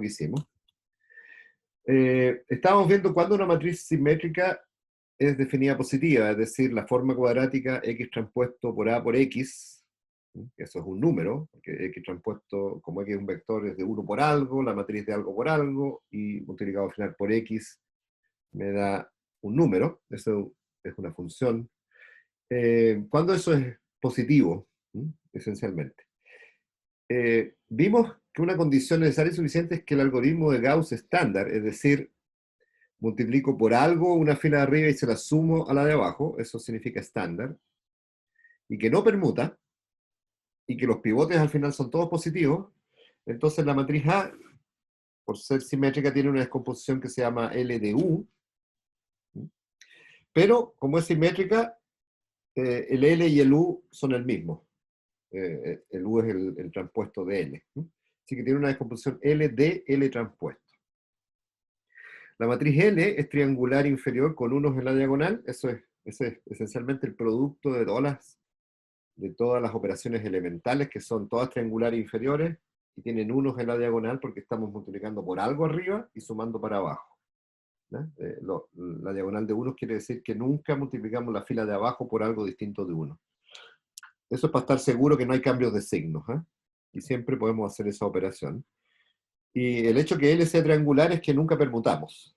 que hicimos. Estábamos viendo cuando una matriz simétrica es definida positiva, es decir, la forma cuadrática x transpuesto por a por x, eso es un número, porque x transpuesto, como x es un vector, es de 1 por algo, la matriz de algo por algo, y multiplicado al final por x me da un número, eso es una función. Cuando eso es positivo, esencialmente. Vimos que una condición necesaria y suficiente es que el algoritmo de Gauss estándar, es decir, multiplico por algo una fila de arriba y se la sumo a la de abajo, eso significa estándar, y que no permuta, y que los pivotes al final son todos positivos, entonces la matriz A, por ser simétrica, tiene una descomposición que se llama L de U, pero como es simétrica, el L y el U son el mismo. El U es el transpuesto de L. Así que tiene una descomposición L de L transpuesto. La matriz L es triangular inferior con unos en la diagonal, ese es esencialmente el producto de todas las operaciones elementales, que son todas triangulares inferiores, y tienen unos en la diagonal porque estamos multiplicando por algo arriba y sumando para abajo. La diagonal de unos quiere decir que nunca multiplicamos la fila de abajo por algo distinto de uno. Eso es para estar seguro que no hay cambios de signos, y siempre podemos hacer esa operación. Y el hecho que L sea triangular es que nunca permutamos.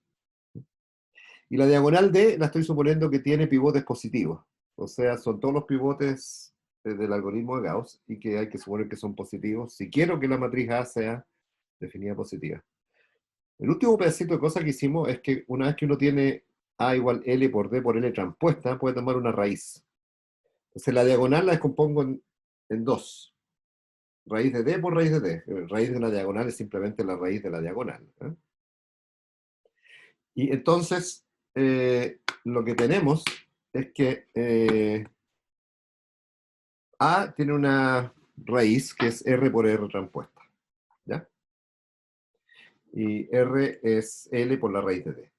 Y la diagonal D la estoy suponiendo que tiene pivotes positivos. O sea, son todos los pivotes del algoritmo de Gauss y que hay que suponer que son positivos si quiero que la matriz A sea definida positiva. El último pedacito de cosa que hicimos es que una vez que uno tiene A igual L por D por L transpuesta, puede tomar una raíz. Entonces la diagonal la descompongo en dos. Raíz de D por raíz de D. Raíz de una diagonal es simplemente la raíz de la diagonal. Y entonces, lo que tenemos es que A tiene una raíz que es R por R transpuesta. ¿Ya? Y R es L por la raíz de D.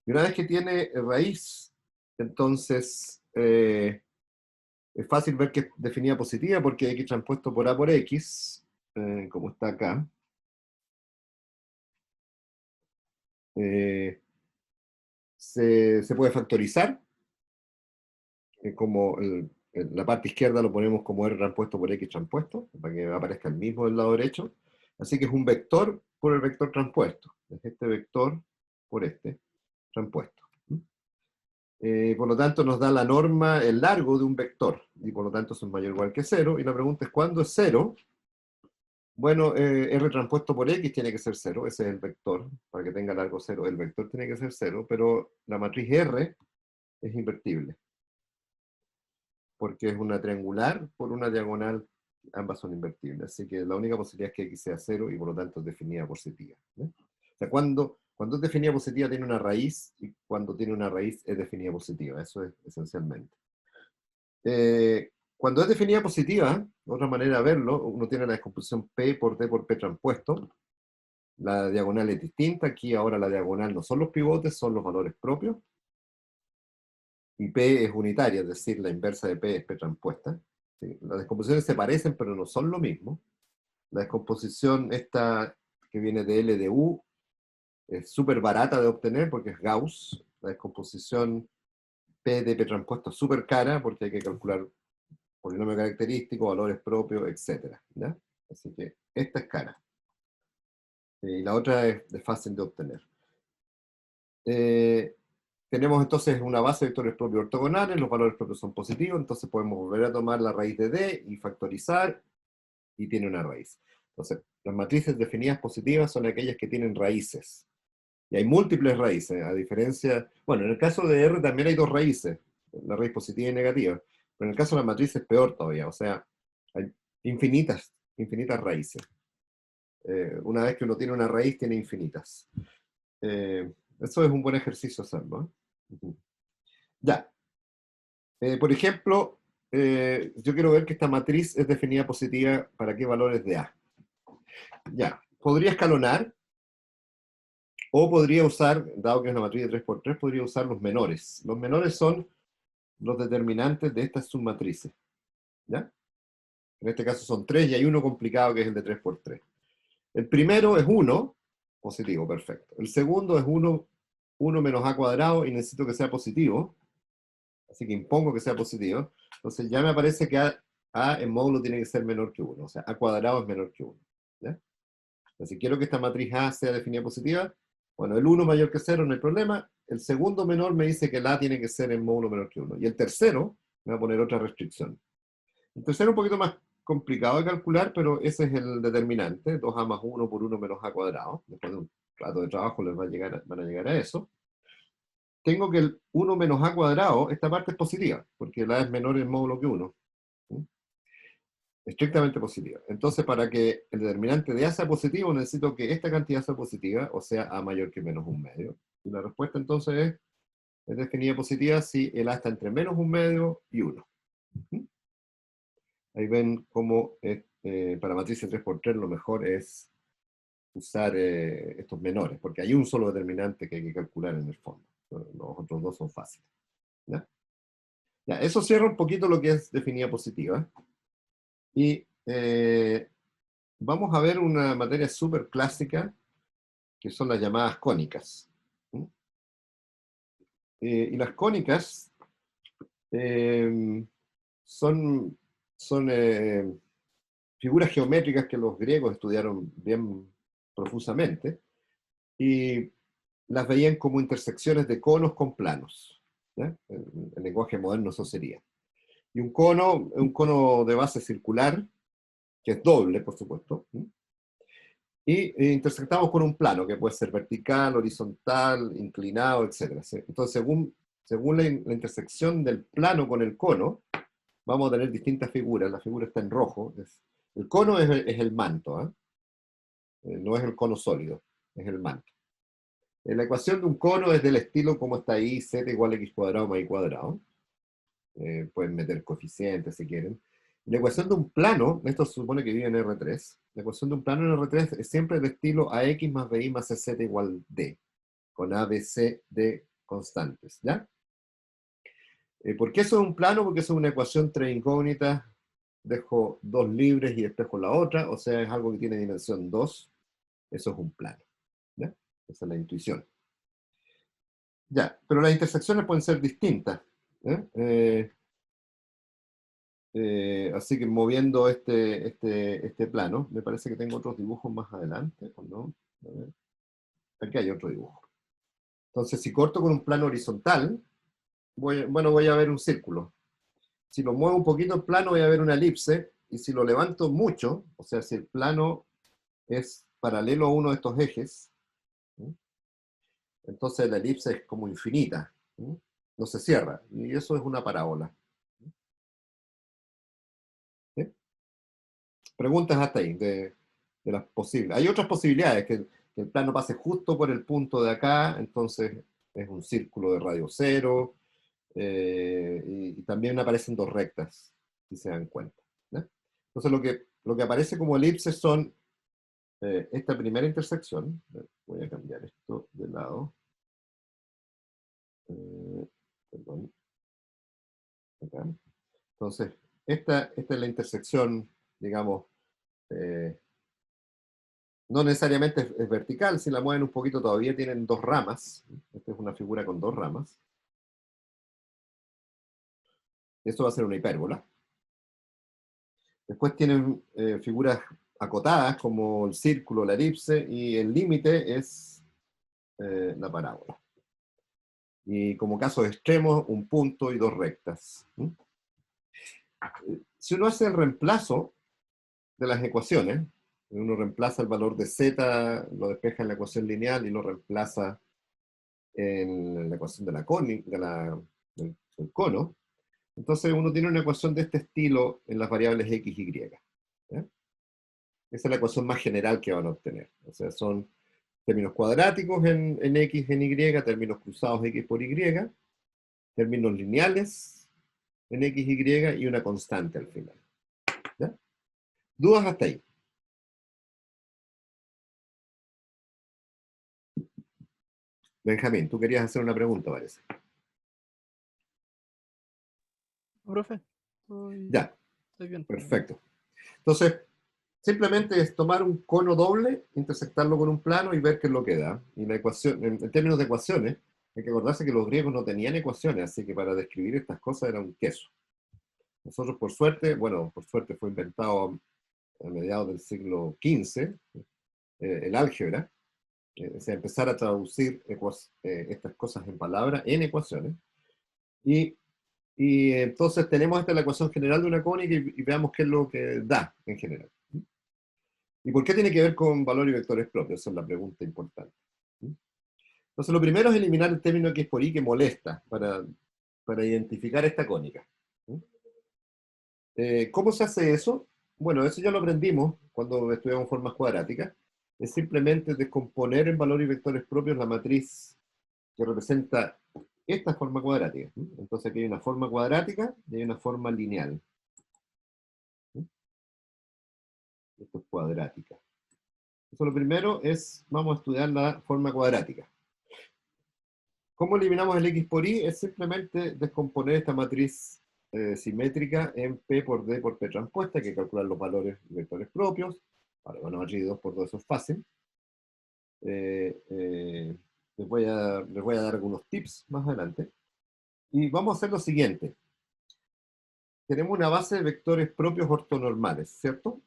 Y una vez que tiene raíz, entonces es fácil ver que es definida positiva porque X transpuesto por A por X, como está acá, se puede factorizar, como la parte izquierda lo ponemos como R transpuesto por X transpuesto, para que aparezca el mismo del lado derecho. Así que es un vector por el vector transpuesto. Es este vector por este transpuesto. Por lo tanto, nos da la norma, el largo de un vector, y por lo tanto es mayor o igual que 0. Y la pregunta es, ¿cuándo es 0? Bueno, R transpuesto por X tiene que ser 0, ese es el vector, para que tenga largo 0, el vector tiene que ser 0, pero la matriz R es invertible, porque es una triangular por una diagonal, ambas son invertibles, así que la única posibilidad es que X sea 0 y por lo tanto es definida positiva. O sea, cuando es definida positiva tiene una raíz, y cuando tiene una raíz es definida positiva, eso es esencialmente. Cuando es definida positiva, otra manera de verlo, uno tiene la descomposición P por D por P transpuesto, la diagonal es distinta, aquí ahora la diagonal no son los pivotes, son los valores propios, y P es unitaria, es decir, la inversa de P es P transpuesta. ¿Sí? Las descomposiciones se parecen, pero no son lo mismo. La descomposición esta que viene de L de U es súper barata de obtener porque es Gauss. La descomposición P de P transpuesto es súper cara porque hay que calcular polinomio característico, valores propios, etc. ¿Ya? Así que esta es cara. Y la otra es fácil de obtener. Tenemos entonces una base de vectores propios ortogonales, los valores propios son positivos, entonces podemos volver a tomar la raíz de D y factorizar, y tiene una raíz. Entonces, las matrices definidas positivas son aquellas que tienen raíces. Y hay múltiples raíces, a diferencia... Bueno, en el caso de R también hay dos raíces, la raíz positiva y negativa, pero en el caso de la matriz es peor todavía, o sea, hay infinitas raíces. Una vez que uno tiene una raíz, tiene infinitas. Eso es un buen ejercicio hacerlo. Ya. Por ejemplo, yo quiero ver que esta matriz es definida positiva para qué valores de A. Ya. Podría escalonar, o podría usar, dado que es una matriz de 3×3, podría usar los menores. Los menores son los determinantes de estas submatrices. ¿Ya? En este caso son 3 y hay uno complicado que es el de 3×3. El primero es 1, Positivo, perfecto. El segundo es 1 menos a cuadrado y necesito que sea positivo. Así que impongo que sea positivo. Entonces ya me aparece que a en módulo tiene que ser menor que 1. O sea, a cuadrado es menor que 1. ¿Ya? Entonces, si quiero que esta matriz A sea definida positiva, bueno, el 1 mayor que 0 no hay problema. El segundo menor me dice que el A tiene que ser en módulo menor que 1. Y el tercero me va a poner otra restricción. El tercero es un poquito más complicado de calcular, pero ese es el determinante. 2a más 1 por 1 menos a cuadrado. Después de un rato de trabajo van a llegar a eso. Tengo que el 1 menos a cuadrado, esta parte es positiva, porque la A es menor en módulo que 1. ¿Sí? Estrictamente positiva. Entonces, para que el determinante de A sea positivo, necesito que esta cantidad sea positiva, o sea, A mayor que menos un medio. Y la respuesta entonces es definida positiva si el A está entre menos un medio y 1. ¿Sí? Ahí ven cómo para matrices 3×3 lo mejor es usar estos menores, porque hay un solo determinante que hay que calcular en el fondo. Los otros dos son fáciles. ¿Ya? Ya, eso cierra un poquito lo que es definida positiva. Y vamos a ver una materia súper clásica, que son las llamadas cónicas. ¿Sí? Y las cónicas son figuras geométricas que los griegos estudiaron bien profusamente, y las veían como intersecciones de conos con planos. ¿Ya? En lenguaje moderno eso sería. Y un cono de base circular, que es doble, por supuesto, ¿sí? Y intersectamos con un plano, que puede ser vertical, horizontal, inclinado, etc. ¿Sí? Entonces, según la intersección del plano con el cono, vamos a tener distintas figuras. La figura está en rojo. El cono es el manto, ¿eh? No es el cono sólido, es el manto. La ecuación de un cono es del estilo como está ahí, z igual a x cuadrado más y cuadrado. Pueden meter coeficientes si quieren. La ecuación de un plano, esto se supone que vive en R3, la ecuación de un plano en R3 es siempre del estilo ax más bi más cz igual d, con a, b, c, d constantes, ¿ya? ¿Por qué eso es un plano? Porque eso es una ecuación 3 incógnitas, dejo 2 libres y despejo la otra, o sea, es algo que tiene dimensión 2, eso es un plano, ¿ya? Esa es la intuición. Ya, pero las intersecciones pueden ser distintas, ¿eh? Así que moviendo este plano, me parece que tengo otros dibujos más adelante, ¿o no? A ver. Aquí hay otro dibujo. Entonces, si corto con un plano horizontal, voy a ver un círculo. Si lo muevo un poquito el plano, voy a ver una elipse, y si lo levanto mucho, o sea, si el plano es paralelo a uno de estos ejes, ¿sí? Entonces la elipse es como infinita, ¿sí? No se cierra, y eso es una parábola. ¿Sí? Preguntas hasta ahí, de las posibles. Hay otras posibilidades, que el plano pase justo por el punto de acá, entonces es un círculo de radio cero, y también aparecen dos rectas, si se dan cuenta, ¿no? Entonces lo que aparece como elipses son esta primera intersección. Voy a cambiar esto de lado. Perdón, acá. Entonces, esta es la intersección, digamos, eh, no necesariamente es vertical, si la mueven un poquito todavía tienen dos ramas. Esta es una figura con dos ramas. Esto va a ser una hipérbola. Después tienen figuras acotadas como el círculo, la elipse, y el límite es la parábola. Y como casos extremos, un punto y dos rectas. Si uno hace el reemplazo de las ecuaciones, uno reemplaza el valor de z, lo despeja en la ecuación lineal y lo reemplaza en la ecuación de del cono, entonces uno tiene una ecuación de este estilo en las variables x y y. ¿Ya? Esa es la ecuación más general que van a obtener. O sea, son términos cuadráticos en x, en y, términos cruzados x por y, términos lineales en x, y y una constante al final. ¿Ya? ¿Dudas hasta ahí? Benjamín, tú querías hacer una pregunta, parece. Profe, Ya, estoy bien. perfecto. Entonces, Simplemente es tomar un cono doble, intersectarlo con un plano y ver qué es lo que da. Y la ecuación, en términos de ecuaciones, hay que acordarse que los griegos no tenían ecuaciones, así que para describir estas cosas era un queso. Nosotros, por suerte, bueno, por suerte fue inventado a mediados del siglo XV, el álgebra, o sea, empezar a traducir estas cosas en palabras, en ecuaciones, y entonces tenemos esta la ecuación general de una cónica y veamos qué es lo que da en general. ¿Y por qué tiene que ver con valor y vectores propios? Esa es la pregunta importante. Entonces, lo primero es eliminar el término X por Y que molesta para identificar esta cónica. ¿Cómo se hace eso? Bueno, eso ya lo aprendimos cuando estudiamos formas cuadráticas. Es simplemente descomponer en valor y vectores propios la matriz que representa esta forma cuadrática. Entonces aquí hay una forma cuadrática y hay una forma lineal. Esto es cuadrática. Eso lo primero es, vamos a estudiar la forma cuadrática. ¿Cómo eliminamos el X por Y? Es simplemente descomponer esta matriz simétrica en P por D por P transpuesta, hay que calcular los valores y vectores propios. Ahora, bueno, aquí 2 por 2, eso es fácil. Les voy a dar algunos tips más adelante. Y vamos a hacer lo siguiente. Tenemos una base de vectores propios ortonormales, ¿cierto?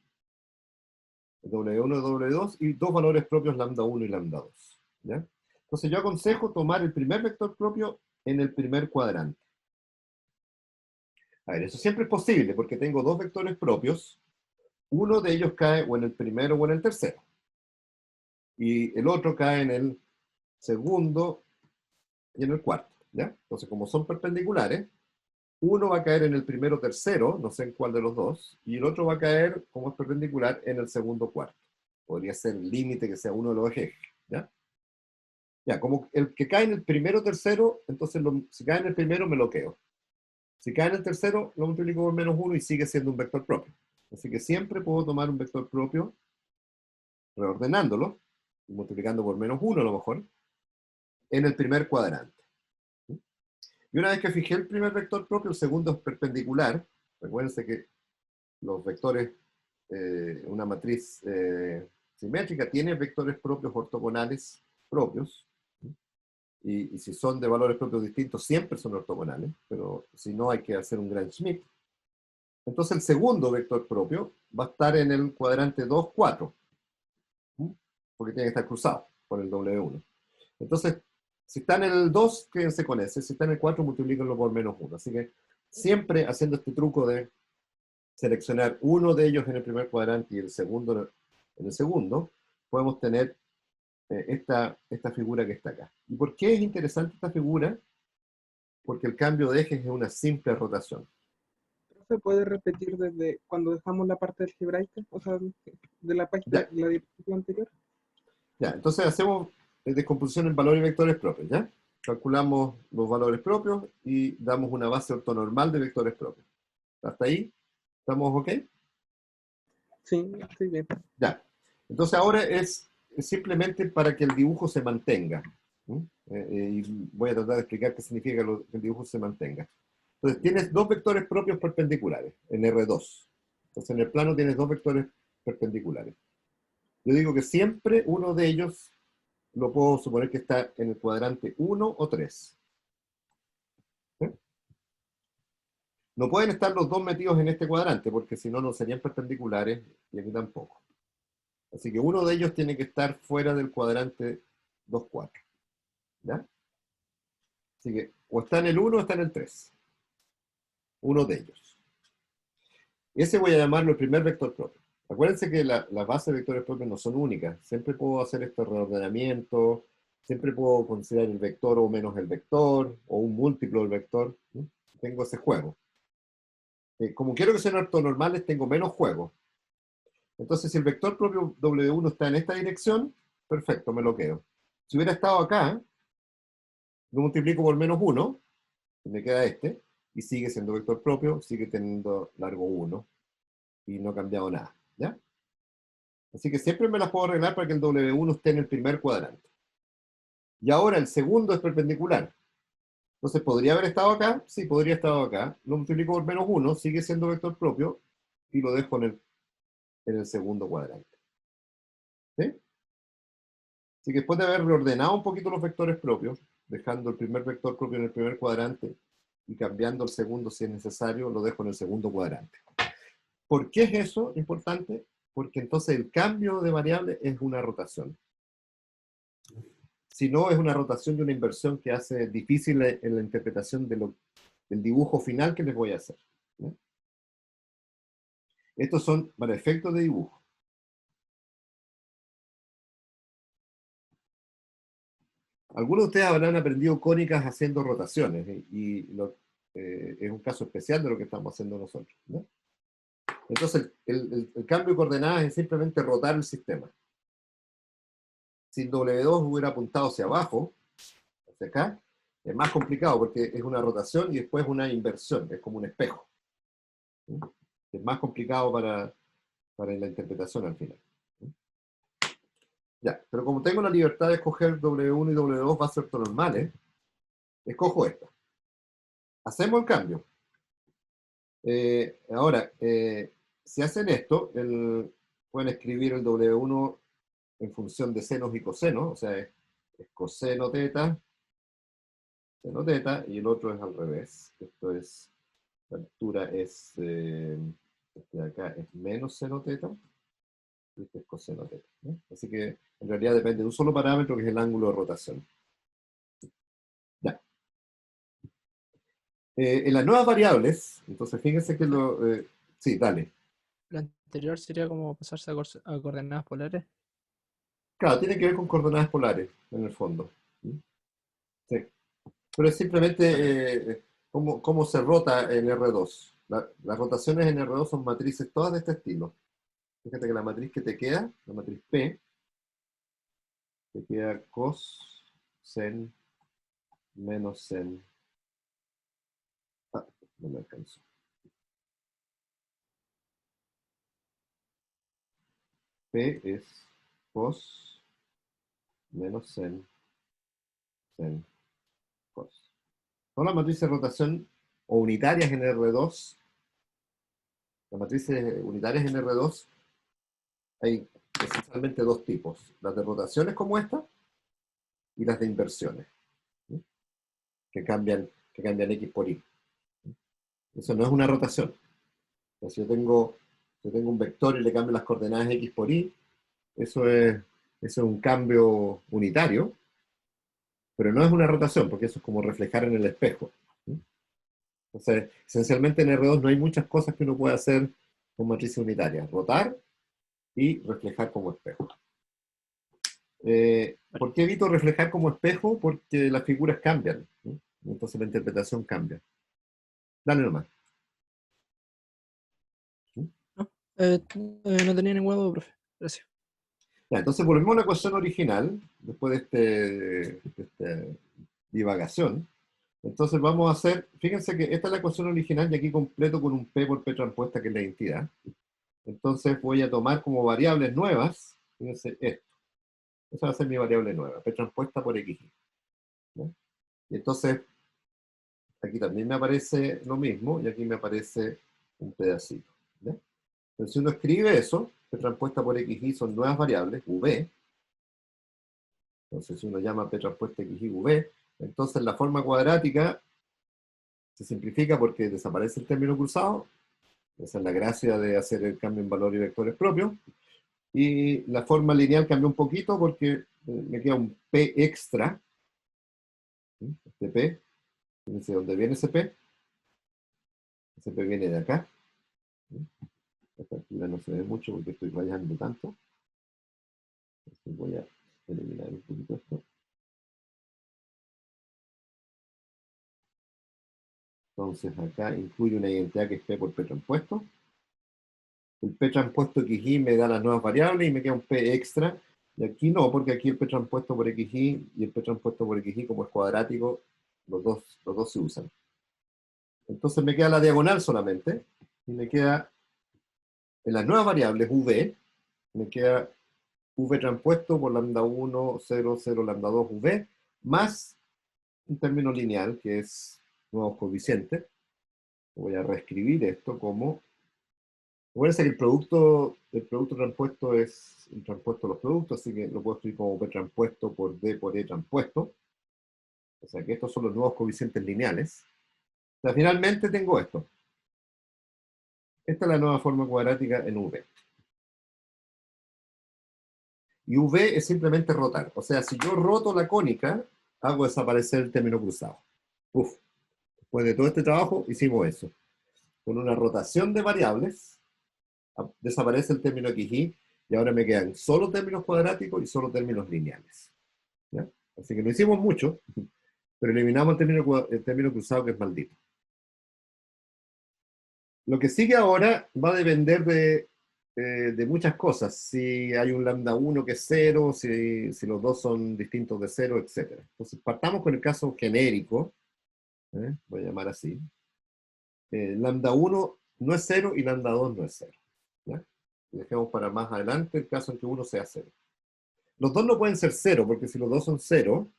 W1 y W2, y dos valores propios lambda 1 y lambda 2. ¿Ya? Entonces yo aconsejo tomar el primer vector propio en el primer cuadrante. A ver, eso siempre es posible, porque tengo dos vectores propios, uno de ellos cae o en el primero o en el tercero, y el otro cae en el segundo y en el cuarto. ¿Ya? Entonces, como son perpendiculares, uno va a caer en el primero tercero, no sé en cuál de los dos, y el otro va a caer, como es perpendicular, en el segundo cuarto. Podría ser el límite que sea uno de los ejes. ¿Ya? Ya, como el que cae en el primero tercero, entonces si cae en el primero me lo quedo. Si cae en el tercero, lo multiplico por menos 1 y sigue siendo un vector propio. Así que siempre puedo tomar un vector propio, reordenándolo, multiplicando por menos 1 a lo mejor, en el primer cuadrante. Y una vez que fijé el primer vector propio, el segundo es perpendicular. Recuérdense que los vectores, una matriz simétrica, tiene vectores propios ortogonales propios. Y si son de valores propios distintos, siempre son ortogonales, pero si no hay que hacer un Gram Schmidt. Entonces el segundo vector propio va a estar en el cuadrante 2, 4, porque tiene que estar cruzado por el W1. Entonces, si está en el 2, quédense con ese, si está en el 4, multiplíquenlo por menos 1. Así que siempre haciendo este truco de seleccionar uno de ellos en el primer cuadrante y el segundo en el segundo, podemos tener esta figura que está acá. ¿Y por qué es interesante esta figura? Porque el cambio de ejes es una simple rotación. ¿Se puede repetir desde cuando dejamos la parte algebraica? O sea, de la página, de la diapositiva anterior. Ya, entonces hacemos descomposición en valores y vectores propios, ¿ya? Calculamos los valores propios y damos una base ortonormal de vectores propios. ¿Hasta ahí? ¿Estamos ok? Sí, estoy bien. Ya. Entonces ahora es simplemente para que el dibujo se mantenga. Y voy a tratar de explicar qué significa que el dibujo se mantenga. Entonces tienes dos vectores propios perpendiculares en R2. Entonces en el plano tienes dos vectores perpendiculares. Yo digo que siempre uno de ellos lo puedo suponer que está en el cuadrante 1 o 3. ¿Sí? No pueden estar los dos metidos en este cuadrante, porque si no, no serían perpendiculares, y aquí tampoco. Así que uno de ellos tiene que estar fuera del cuadrante 2, 4. ¿Ya? Así que o está en el 1 o está en el 3. Uno de ellos. Ese voy a llamarlo el primer vector propio. Acuérdense que las bases de vectores propios no son únicas. Siempre puedo hacer este reordenamiento, siempre puedo considerar el vector o menos el vector, o un múltiplo del vector. ¿Sí? Tengo ese juego. Como quiero que sean ortonormales, tengo menos juego. Entonces, si el vector propio W1 está en esta dirección, perfecto, me lo quedo. Si hubiera estado acá, lo multiplico por menos 1, y me queda este, y sigue siendo vector propio, sigue teniendo largo 1, y no ha cambiado nada. ¿Ya? Así que siempre me las puedo arreglar para que el W1 esté en el primer cuadrante. Y ahora el segundo es perpendicular. Entonces, ¿podría haber estado acá? Sí, podría haber estado acá. Lo multiplico por menos 1, sigue siendo vector propio, y lo dejo en en el segundo cuadrante. ¿Sí? Así que después de haber reordenado un poquito los vectores propios, dejando el primer vector propio en el primer cuadrante y cambiando el segundo si es necesario, lo dejo en el segundo cuadrante. ¿Por qué es eso importante? Porque entonces el cambio de variable es una rotación. Si no, es una rotación y una inversión que hace difícil en la interpretación del dibujo final que les voy a hacer. ¿No? Estos son para efectos de dibujo. Algunos de ustedes habrán aprendido cónicas haciendo rotaciones, es un caso especial de lo que estamos haciendo nosotros, ¿no? Entonces, el cambio de coordenadas es simplemente rotar el sistema. Si el W2 hubiera apuntado hacia abajo, hacia acá, es más complicado porque es una rotación y después una inversión, es como un espejo. ¿No? Es más complicado para la interpretación al final. ¿No? Ya, pero como tengo la libertad de escoger W1 y W2 va a ser ortonormales, escojo esta. Hacemos el cambio. Ahora, si hacen esto, pueden escribir el W1 en función de senos y cosenos, o sea, es coseno teta, seno teta, y el otro es al revés. Esto es, la altura es, este de acá es menos seno teta, y este es coseno teta, ¿no? Así que en realidad depende de un solo parámetro que es el ángulo de rotación. Ya. En las nuevas variables, entonces fíjense que sí, dale. Lo anterior sería como pasarse a coordenadas polares. Claro, tiene que ver con coordenadas polares, en el fondo. Sí. Pero es simplemente cómo se rota en R2. Las rotaciones en R2 son matrices todas de este estilo. Fíjate que la matriz que te queda, la matriz P, te queda cos, sen, menos sen. Ah, no me alcanzó. P es cos, menos sen, sen, cos. Son las matrices de rotación o unitarias en R2. Las matrices unitarias en R2 hay esencialmente dos tipos. Las de rotaciones como esta y las de inversiones, ¿sí? que cambian X por Y. Eso no es una rotación. O sea, si yo tengo un vector y le cambio las coordenadas X por Y, eso es un cambio unitario, pero no es una rotación, porque eso es como reflejar en el espejo. ¿Sí? Entonces, esencialmente en R2 no hay muchas cosas que uno pueda hacer con matrices unitarias. Rotar y reflejar como espejo. ¿Por qué evito reflejar como espejo? Porque las figuras cambian, ¿no? Entonces la interpretación cambia. Dale nomás. ¿Sí? No, no tenía ninguna duda, profe. Gracias. Ya, entonces volvemos a la ecuación original, después de esta divagación. Entonces vamos a hacer, fíjense que esta es la ecuación original y aquí completo con un P por P transpuesta, que es la identidad. Entonces voy a tomar como variables nuevas, fíjense esto. Esa va a ser mi variable nueva, P transpuesta por XY. ¿No? Y entonces, aquí también me aparece lo mismo, y aquí me aparece un pedacito. ¿Ya? Entonces, si uno escribe eso, P transpuesta por XY son nuevas variables, V. Entonces, si uno llama P transpuesta XY V, entonces la forma cuadrática se simplifica porque desaparece el término cruzado. Esa es la gracia de hacer el cambio en valor y vectores propios. Y la forma lineal cambia un poquito porque me queda un P extra. ¿Sí? Este P, fíjense dónde viene ese P. Ese P viene de acá. ¿Sí? Esta altura no se ve mucho porque estoy rayando tanto. Entonces voy a eliminar un poquito esto. Entonces acá incluye una identidad que es P por P transpuesto. El P transpuesto XY me da las nuevas variables y me queda un P extra. Y aquí no, porque aquí el P transpuesto por XY y el P transpuesto por XY, como es cuadrático, los dos se usan. Entonces me queda la diagonal solamente, y me queda, en las nuevas variables V, me queda V transpuesto por lambda 1, 0, 0, lambda 2, V, más un término lineal, que es nuevos coeficientes. Voy a reescribir esto como Acuérdense que el producto transpuesto es el transpuesto de los productos, así que lo puedo escribir como P transpuesto por D por E transpuesto. O sea que estos son los nuevos coeficientes lineales. O sea, finalmente tengo esto. Esta es la nueva forma cuadrática en V. Y V es simplemente rotar. O sea, si yo roto la cónica, hago desaparecer el término cruzado. Uf. Después de todo este trabajo, hicimos eso. Con una rotación de variables, desaparece el término XY, y ahora me quedan solo términos cuadráticos y solo términos lineales. ¿Ya? Así que no hicimos mucho, pero eliminamos el término cruzado, que es maldito. Lo que sigue ahora va a depender de muchas cosas. Si hay un lambda 1 que es 0, si los dos son distintos de 0, etc. Entonces, partamos con el caso genérico. Voy a llamar así. Lambda 1 no es 0 y lambda 2 no es 0. ¿Ya? Dejemos para más adelante el caso en que 1 sea 0. Los dos no pueden ser 0, porque si los dos son 0,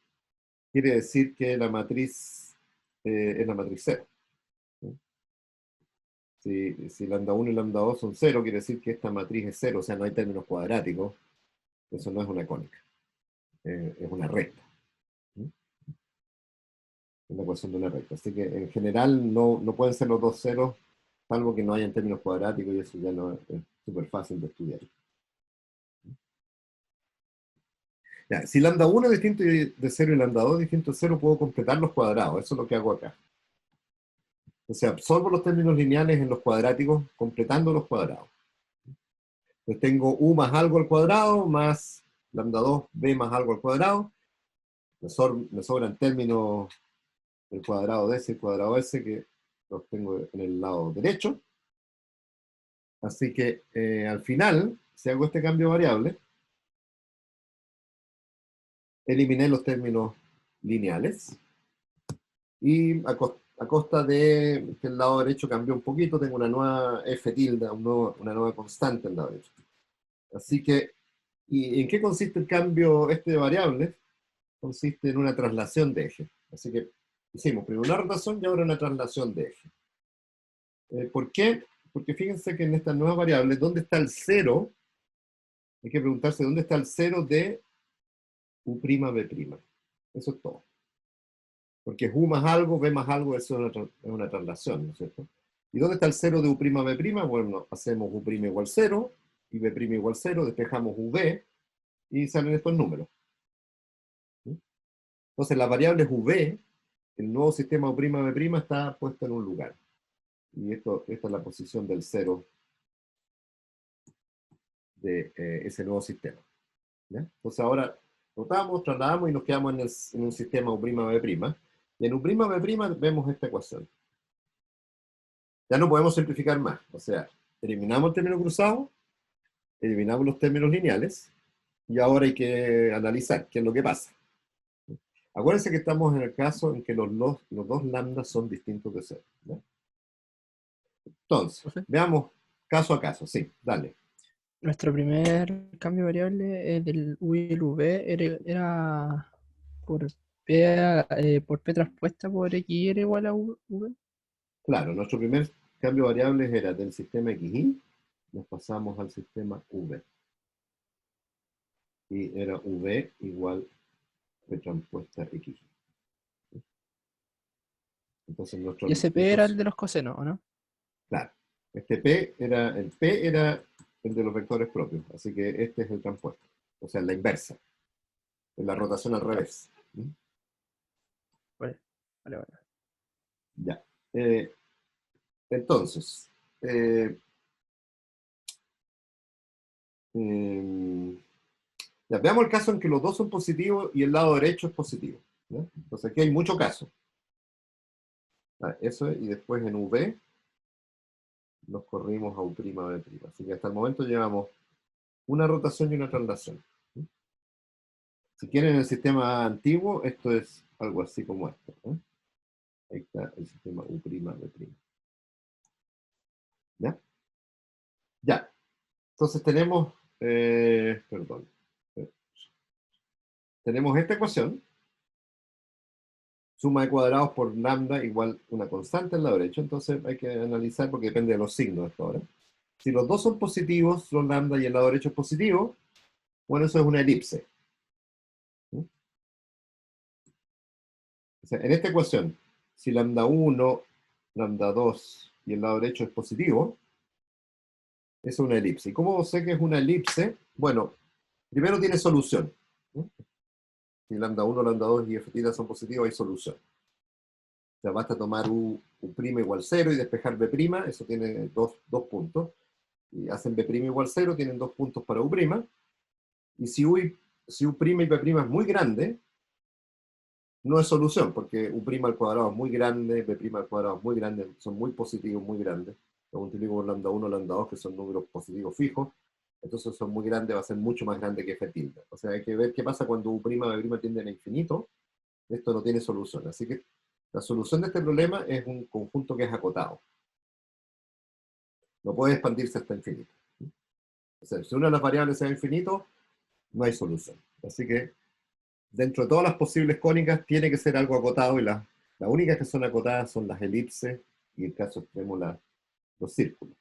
quiere decir que la matriz es la matriz 0. Si lambda 1 y lambda 2 son 0, quiere decir que esta matriz es 0, o sea, no hay términos cuadráticos. Eso no es una cónica, es una recta. Es la ecuación de una recta. Así que en general no pueden ser los dos ceros, salvo que no hayan términos cuadráticos, y eso ya no es súper fácil de estudiar. Ya, si lambda 1 es distinto de 0 y lambda 2 es distinto de 0, puedo completar los cuadrados. Eso es lo que hago acá. O sea, absorbo los términos lineales en los cuadráticos, completando los cuadrados. Entonces tengo u más algo al cuadrado, más lambda 2, b más algo al cuadrado. Me sobran términos del cuadrado de ese y el cuadrado de ese, que los tengo en el lado derecho. Así que al final, si hago este cambio de variable, eliminé los términos lineales. Y a costa de que el lado derecho cambió un poquito, tengo una nueva f tilde, una nueva constante en el lado derecho. Así que, ¿y en qué consiste el cambio este de variables? Consiste en una traslación de eje. Así que hicimos primero una rotación y ahora una traslación de eje. ¿Por qué? Porque fíjense que en estas nuevas variables, ¿dónde está el 0? Hay que preguntarse dónde está el 0 de u', b'. Eso es todo. Porque es u más algo, b más algo, eso es una traslación, ¿no es cierto? ¿Y dónde está el 0 de u', b'? Bueno, hacemos u' igual 0 y b' igual 0, despejamos v y salen estos números. ¿Sí? Entonces, las variables v, el nuevo sistema u', b' está puesto en un lugar. Y esta es la posición del 0 de ese nuevo sistema. ¿Ya? Entonces ahora rotamos, trasladamos y nos quedamos en un sistema u', b'. Y en u', b' vemos esta ecuación. Ya no podemos simplificar más. O sea, eliminamos el término cruzado, eliminamos los términos lineales, y ahora hay que analizar qué es lo que pasa. Acuérdense que estamos en el caso en que los dos lambdas son distintos de 0. ¿Ya? Entonces, veamos caso a caso. Sí, dale. Nuestro primer cambio de variable del U y el V era por P transpuesta por X era igual a V. Claro, nuestro primer cambio de variables era del sistema XY, nos pasamos al sistema V. Y era V igual P transpuesta XY. Entonces Y ese P era el de los cosenos, ¿o no? Claro, el P era el de los vectores propios, así que este es el transpuesto, o sea, la inversa, es la rotación al revés. Vale. Ya. Entonces, ya, veamos el caso en que los dos son positivos y el lado derecho es positivo. ¿Ya? Entonces aquí hay mucho caso. Eso es, y después en V nos corrimos a U', B'. Así que hasta el momento llevamos una rotación y una traslación. Si quieren, en el sistema antiguo, esto es algo así como esto. Ahí está el sistema U', B'. ¿Ya? Ya. Entonces tenemos, tenemos esta ecuación, suma de cuadrados por lambda igual una constante en la derecha, entonces hay que analizar porque depende de los signos esto ahora. Si los dos son positivos, los lambda y el lado derecho es positivo, bueno, eso es una elipse. ¿Mm? O sea, en esta ecuación, si lambda 1, lambda 2 y el lado derecho es positivo, es una elipse. ¿Y cómo sé que es una elipse? Bueno, primero tiene solución. ¿Mm? Si lambda 1, lambda 2 y f θ son positivos, hay solución. O sea, basta tomar u' igual 0 y despejar b', eso tiene dos puntos. Y hacen b' igual 0, tienen 2 puntos para u'. Y si u' y b' es muy grande, no es solución, porque u' al cuadrado es muy grande, b' al cuadrado es muy grande, son muy positivos, muy grandes. Lo multiplico por lambda 1, lambda 2, que son números positivos fijos, entonces son muy grandes, va a ser mucho más grande que f tilde. O sea, hay que ver qué pasa cuando u', b' tienden a infinito. Esto no tiene solución. Así que la solución de este problema es un conjunto que es acotado. No puede expandirse hasta infinito. O sea, si una de las variables es infinito, no hay solución. Así que dentro de todas las posibles cónicas tiene que ser algo acotado y las únicas que son acotadas son las elipses y en caso extremo los círculos.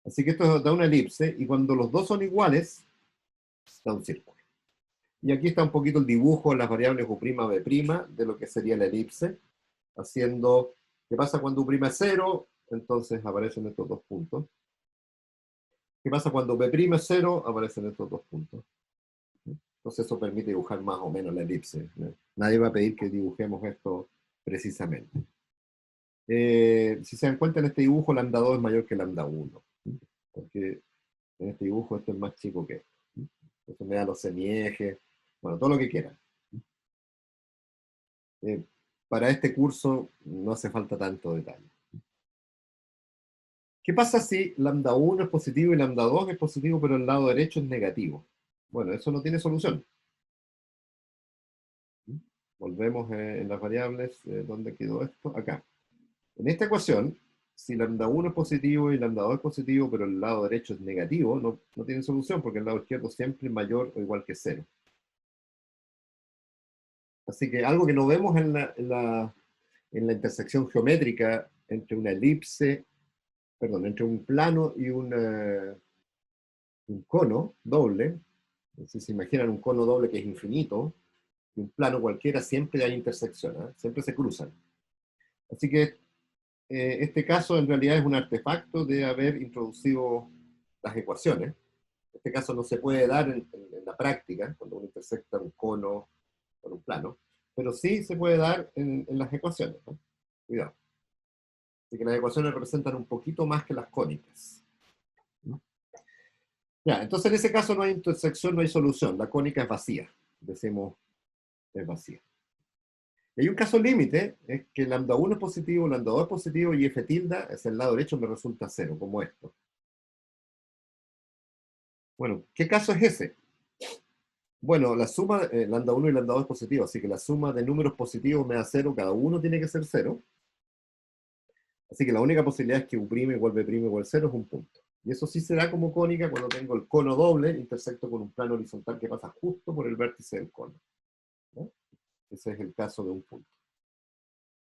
Así que esto da una elipse y cuando los dos son iguales, da un círculo. Y aquí está un poquito el dibujo de las variables u', b' de lo que sería la elipse, haciendo, ¿qué pasa cuando u' es 0? Entonces aparecen estos dos puntos. ¿Qué pasa cuando b' es 0? Aparecen estos dos puntos. Entonces eso permite dibujar más o menos la elipse. Nadie va a pedir que dibujemos esto precisamente. Si se dan cuenta en este dibujo, lambda 2 es mayor que lambda 1. Porque en este dibujo esto es más chico que esto. Eso me da los semiejes, bueno, todo lo que quieran. Para este curso no hace falta tanto detalle. ¿Qué pasa si lambda 1 es positivo y lambda 2 es positivo, pero el lado derecho es negativo? Bueno, eso no tiene solución. Volvemos en las variables. ¿Dónde quedó esto? Acá. En esta ecuación, si lambda 1 es positivo y lambda 2 es positivo, pero el lado derecho es negativo, no tiene solución porque el lado izquierdo siempre es mayor o igual que 0. Así que algo que no vemos en la intersección geométrica entre una elipse, perdón, entre un plano y un cono doble, si se imaginan un cono doble que es infinito, y un plano cualquiera, siempre hay intersección, siempre se cruzan. Así que este caso en realidad es un artefacto de haber introducido las ecuaciones. Este caso no se puede dar en la práctica, cuando uno intersecta un cono con un plano, pero sí se puede dar en las ecuaciones, ¿no? Cuidado. Así que las ecuaciones representan un poquito más que las cónicas. ¿No? Ya, entonces en ese caso no hay intersección, no hay solución. La cónica es vacía. Decimos, es vacía. Y hay un caso límite, es que lambda 1 es positivo, lambda 2 es positivo y f tilde es el lado derecho me resulta 0, como esto. Bueno, ¿qué caso es ese? Bueno, la suma, lambda 1 y lambda 2 es positivo, así que la suma de números positivos me da 0, cada uno tiene que ser 0. Así que la única posibilidad es que u' igual b' igual 0 es un punto. Y eso sí se da como cónica cuando tengo el cono doble intersecto con un plano horizontal que pasa justo por el vértice del cono, ¿no? Ese es el caso de un punto.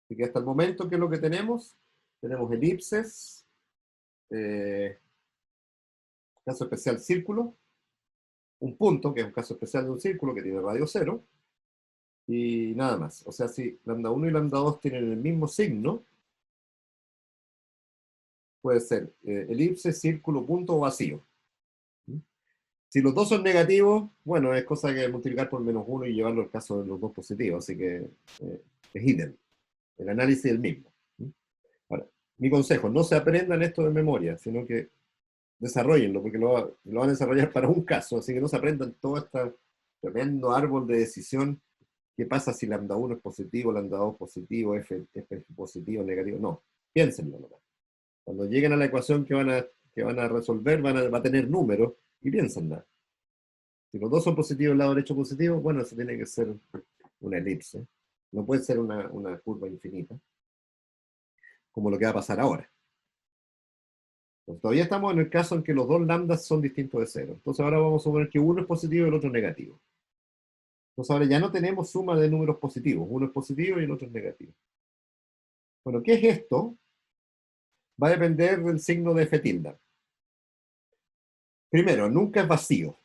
Así que hasta el momento, ¿qué es lo que tenemos? Tenemos elipses, caso especial círculo, un punto, que es un caso especial de un círculo que tiene radio 0, y nada más. O sea, si lambda 1 y lambda 2 tienen el mismo signo, puede ser elipse, círculo, punto o vacío. Si los dos son negativos, bueno, es cosa que multiplicar por menos 1 y llevarlo al caso de los dos positivos, así que es idem. El análisis es el mismo. Ahora, mi consejo, no se aprendan esto de memoria, sino que desarrollenlo, porque lo van a desarrollar para un caso, así que no se aprendan todo este tremendo árbol de decisión. ¿Qué pasa si lambda 1 es positivo, lambda 2 positivo, f positivo, negativo? No, piénsenlo nomás. Cuando lleguen a la ecuación que van a resolver, va a tener números, y piénsenla. Si los dos son positivos, el lado derecho positivo, bueno, eso tiene que ser una elipse. No puede ser una curva infinita, como lo que va a pasar ahora. Entonces, todavía estamos en el caso en que los dos lambdas son distintos de 0. Entonces ahora vamos a suponer que uno es positivo y el otro es negativo. Entonces ahora ya no tenemos suma de números positivos. Uno es positivo y el otro es negativo. Bueno, ¿qué es esto? va a depender del signo de F tilde. Primero, nunca es vacío.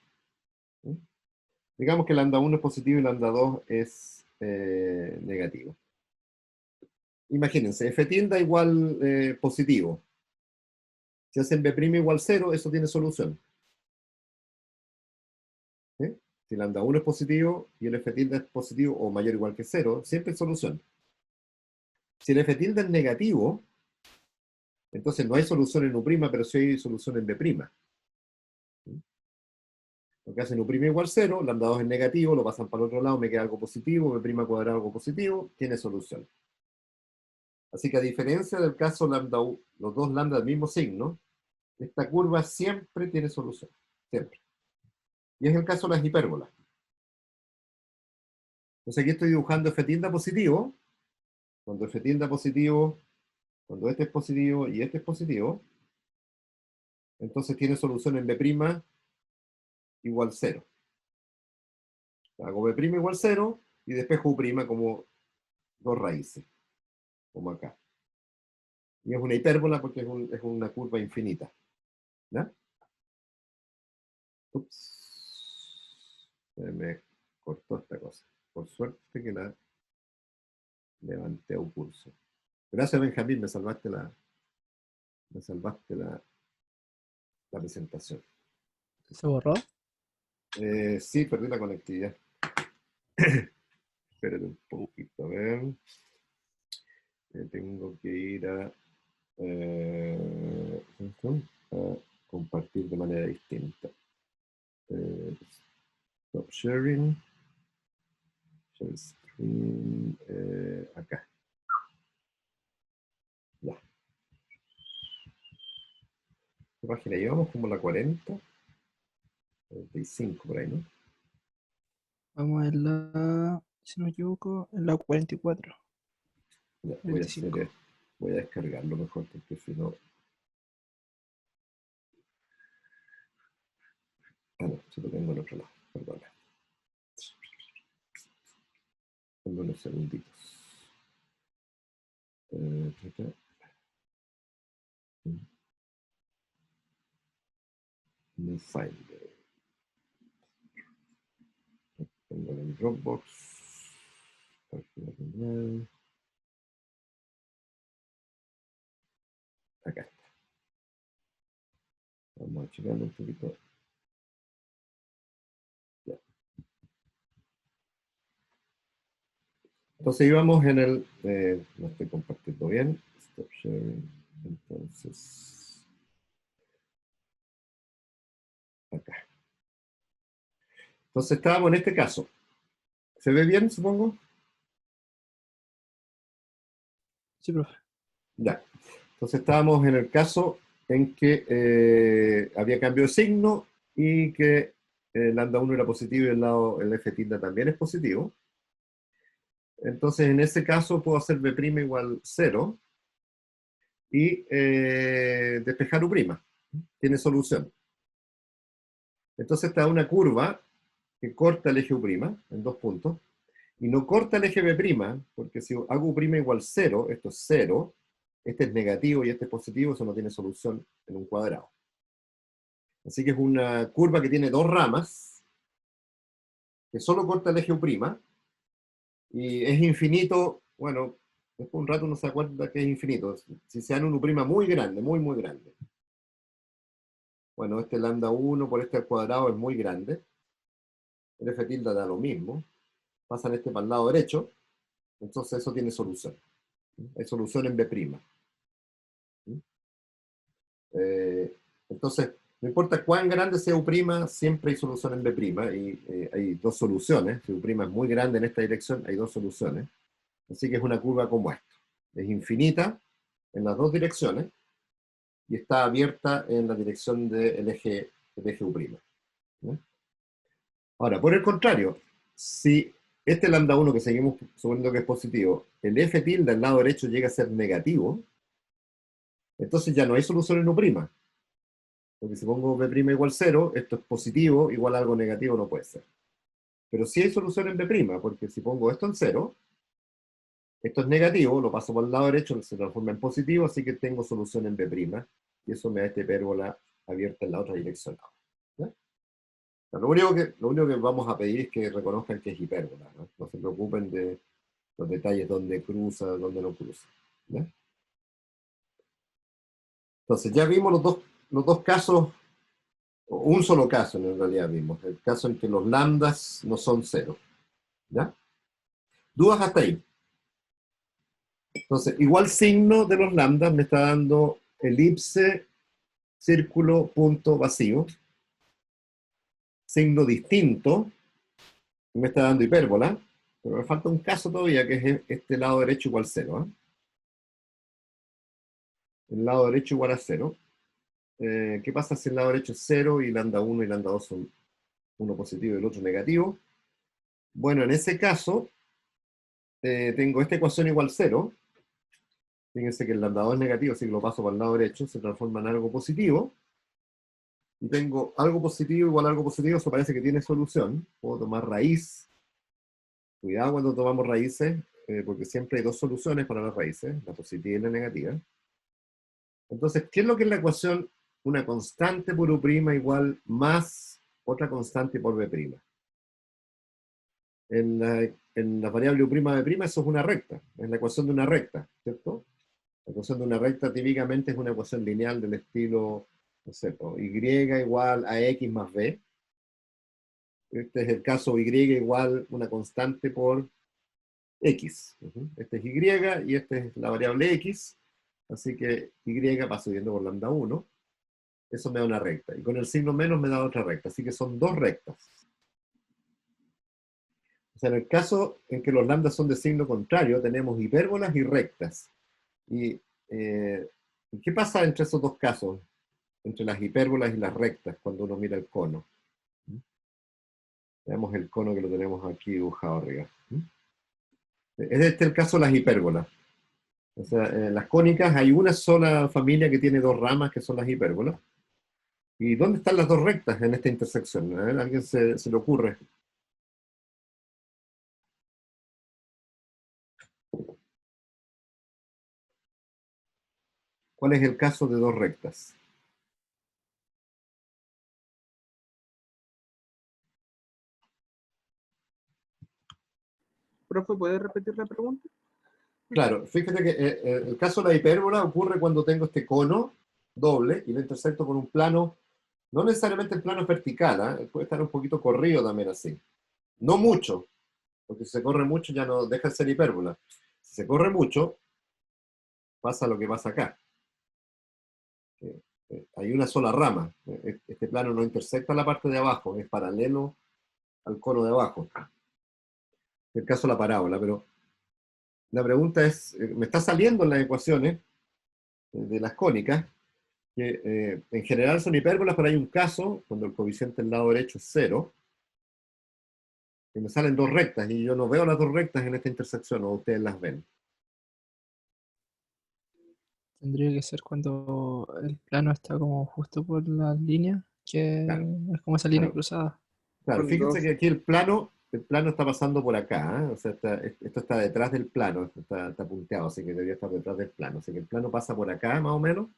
¿Sí? Digamos que lambda 1 es positivo y lambda 2 es negativo. Imagínense, F tilde igual positivo. Si hacen B' igual 0, eso tiene solución. ¿Sí? Si lambda 1 es positivo y el F tilde es positivo o mayor o igual que 0, siempre hay solución. Si el F tilde es negativo, entonces no hay solución en U', pero sí hay solución en B'. ¿Sí? Lo que hacen U' igual 0, lambda 2 es negativo, lo pasan para el otro lado, me queda algo positivo, B' cuadrado algo positivo, tiene solución. Así que a diferencia del caso lambda U, los dos lambda del mismo signo, esta curva siempre tiene solución. Siempre. Y es el caso de las hipérbolas. Entonces aquí estoy dibujando F tilde positivo. Cuando F tilde positivo, cuando este es positivo y este es positivo, entonces tiene solución en B' igual 0. Hago B' igual 0 y despejo U' como dos raíces, como acá. Y es una hipérbola porque es una curva infinita. ¿Ya? Ups. Se me cortó esta cosa. Por suerte que la levanté a un pulso. Gracias, Benjamín, me salvaste la presentación. ¿Se borró? Sí, perdí la conectividad. Espérate un poquito, a ver. Tengo que ir a compartir de manera distinta. Stop sharing. Share screen. Acá. Ya. ¿Qué página llevamos? Como la 40. 45 por ahí, ¿no? Vamos en la, si no me equivoco, en la 44. Ya, 25. voy a descargarlo mejor porque si no. Ah, no, se lo tengo en otro lado, perdona. Tengo unos segunditos. New Finder. Tengo en Dropbox. Acá está. Vamos a checarlo un poquito. Ya. Entonces íbamos en el... no estoy compartiendo bien. Stop sharing. Entonces... acá. Entonces estábamos en este caso. ¿Se ve bien, supongo? Sí, profe. Ya. Entonces estábamos en el caso en que había cambio de signo y que el lambda 1 era positivo y el F tilde también es positivo. Entonces en ese caso puedo hacer B' igual 0 y despejar U'. Tiene solución. Entonces está una curva que corta el eje U' en dos puntos y no corta el eje B', porque si hago U' igual 0, esto es 0, este es negativo y este es positivo, eso no tiene solución en un cuadrado. Así que es una curva que tiene dos ramas, que solo corta el eje U', y es infinito, bueno, después de un rato uno se acuerda que es infinito, si se dan un U' muy grande, muy, muy grande. Bueno, este lambda 1 por este al cuadrado es muy grande, el F tilde da lo mismo, pasan este para el lado derecho, entonces eso tiene solución. Hay solución en B'. Entonces, no importa cuán grande sea U', siempre hay solución en B', y hay dos soluciones. Si U' es muy grande en esta dirección, hay dos soluciones. Así que es una curva como esta. Es infinita en las dos direcciones y está abierta en la dirección del eje U'. ¿No? Ahora, por el contrario, si este lambda 1 que seguimos suponiendo que es positivo, el F tilde al lado derecho llega a ser negativo, entonces ya no hay solución en U'. Porque si pongo B' igual 0, esto es positivo, igual a algo negativo no puede ser. Pero sí hay solución en B', porque si pongo esto en 0, Esto es negativo, lo paso por el lado derecho, se transforma en positivo, así que tengo solución en B', y eso me da esta hipérbola abierta en la otra dirección. ¿Ya? Lo único que vamos a pedir es que reconozcan que es hipérbola, ¿no? No se preocupen de los detalles, dónde cruza, dónde no cruza. ¿Ya? Entonces, ya vimos los dos casos, o un solo caso en realidad vimos, el caso en que los lambdas no son cero. ¿Ya? ¿Dudas hasta ahí? Entonces, igual signo de los lambdas me está dando elipse, círculo, punto, vacío. Signo distinto, me está dando hipérbola, pero me falta un caso todavía, que es este lado derecho igual 0. El lado derecho igual a 0. ¿Qué pasa si el lado derecho es 0 y lambda 1 y lambda 2 son uno positivo y el otro negativo? Bueno, en ese caso, tengo esta ecuación igual 0. Fíjense que el lambda 2 es negativo, así que lo paso para el lado derecho, se transforma en algo positivo. Y tengo algo positivo igual a algo positivo, eso parece que tiene solución. Puedo tomar raíz. Cuidado cuando tomamos raíces, porque siempre hay dos soluciones para las raíces, la positiva y la negativa. Entonces, ¿qué es lo que es la ecuación? Una constante por U' igual más otra constante por B'. En la variable U' B', eso es una recta, es la ecuación de una recta, ¿cierto? La ecuación de una recta típicamente es una ecuación lineal del estilo, no sé, y igual a x más b. Este es el caso y igual una constante por x. Este es y esta es la variable x, así que y va subiendo por lambda 1. Eso me da una recta. Y con el signo menos me da otra recta, así que son dos rectas. O sea, en el caso en que los lambdas son de signo contrario, tenemos hipérbolas y rectas. ¿Y qué pasa entre esos dos casos? Entre las hipérbolas y las rectas, cuando uno mira el cono. Veamos el cono que lo tenemos aquí dibujado arriba. Es este el caso de las hipérbolas. O sea, en las cónicas hay una sola familia que tiene dos ramas, que son las hipérbolas. ¿Y dónde están las dos rectas en esta intersección? ¿A alguien se le ocurre? ¿Cuál es el caso de dos rectas? Profe, ¿puede repetir la pregunta? Claro, fíjate que el caso de la hipérbola ocurre cuando tengo este cono doble y lo intersecto con un plano, no necesariamente el plano es vertical, puede estar un poquito corrido también así. No mucho, porque si se corre mucho ya no deja de ser hipérbola. Si se corre mucho, pasa lo que pasa acá. Hay una sola rama. Este plano no intersecta la parte de abajo, es paralelo al cono de abajo. En el caso de la parábola, pero la pregunta es, me está saliendo en las ecuaciones de las cónicas, que en general son hipérbolas, pero hay un caso, cuando el coeficiente del lado derecho es 0, que me salen dos rectas, y yo no veo las dos rectas en esta intersección, o ustedes las ven. Tendría que ser cuando el plano está como justo por la línea, que Claro, es como esa línea claro. cruzada. Claro, Cuando fíjense que aquí el plano está pasando por acá, ¿eh? O sea, esto está detrás del plano, esto está punteado, así que debería estar detrás del plano. Así que el plano pasa por acá, más o menos,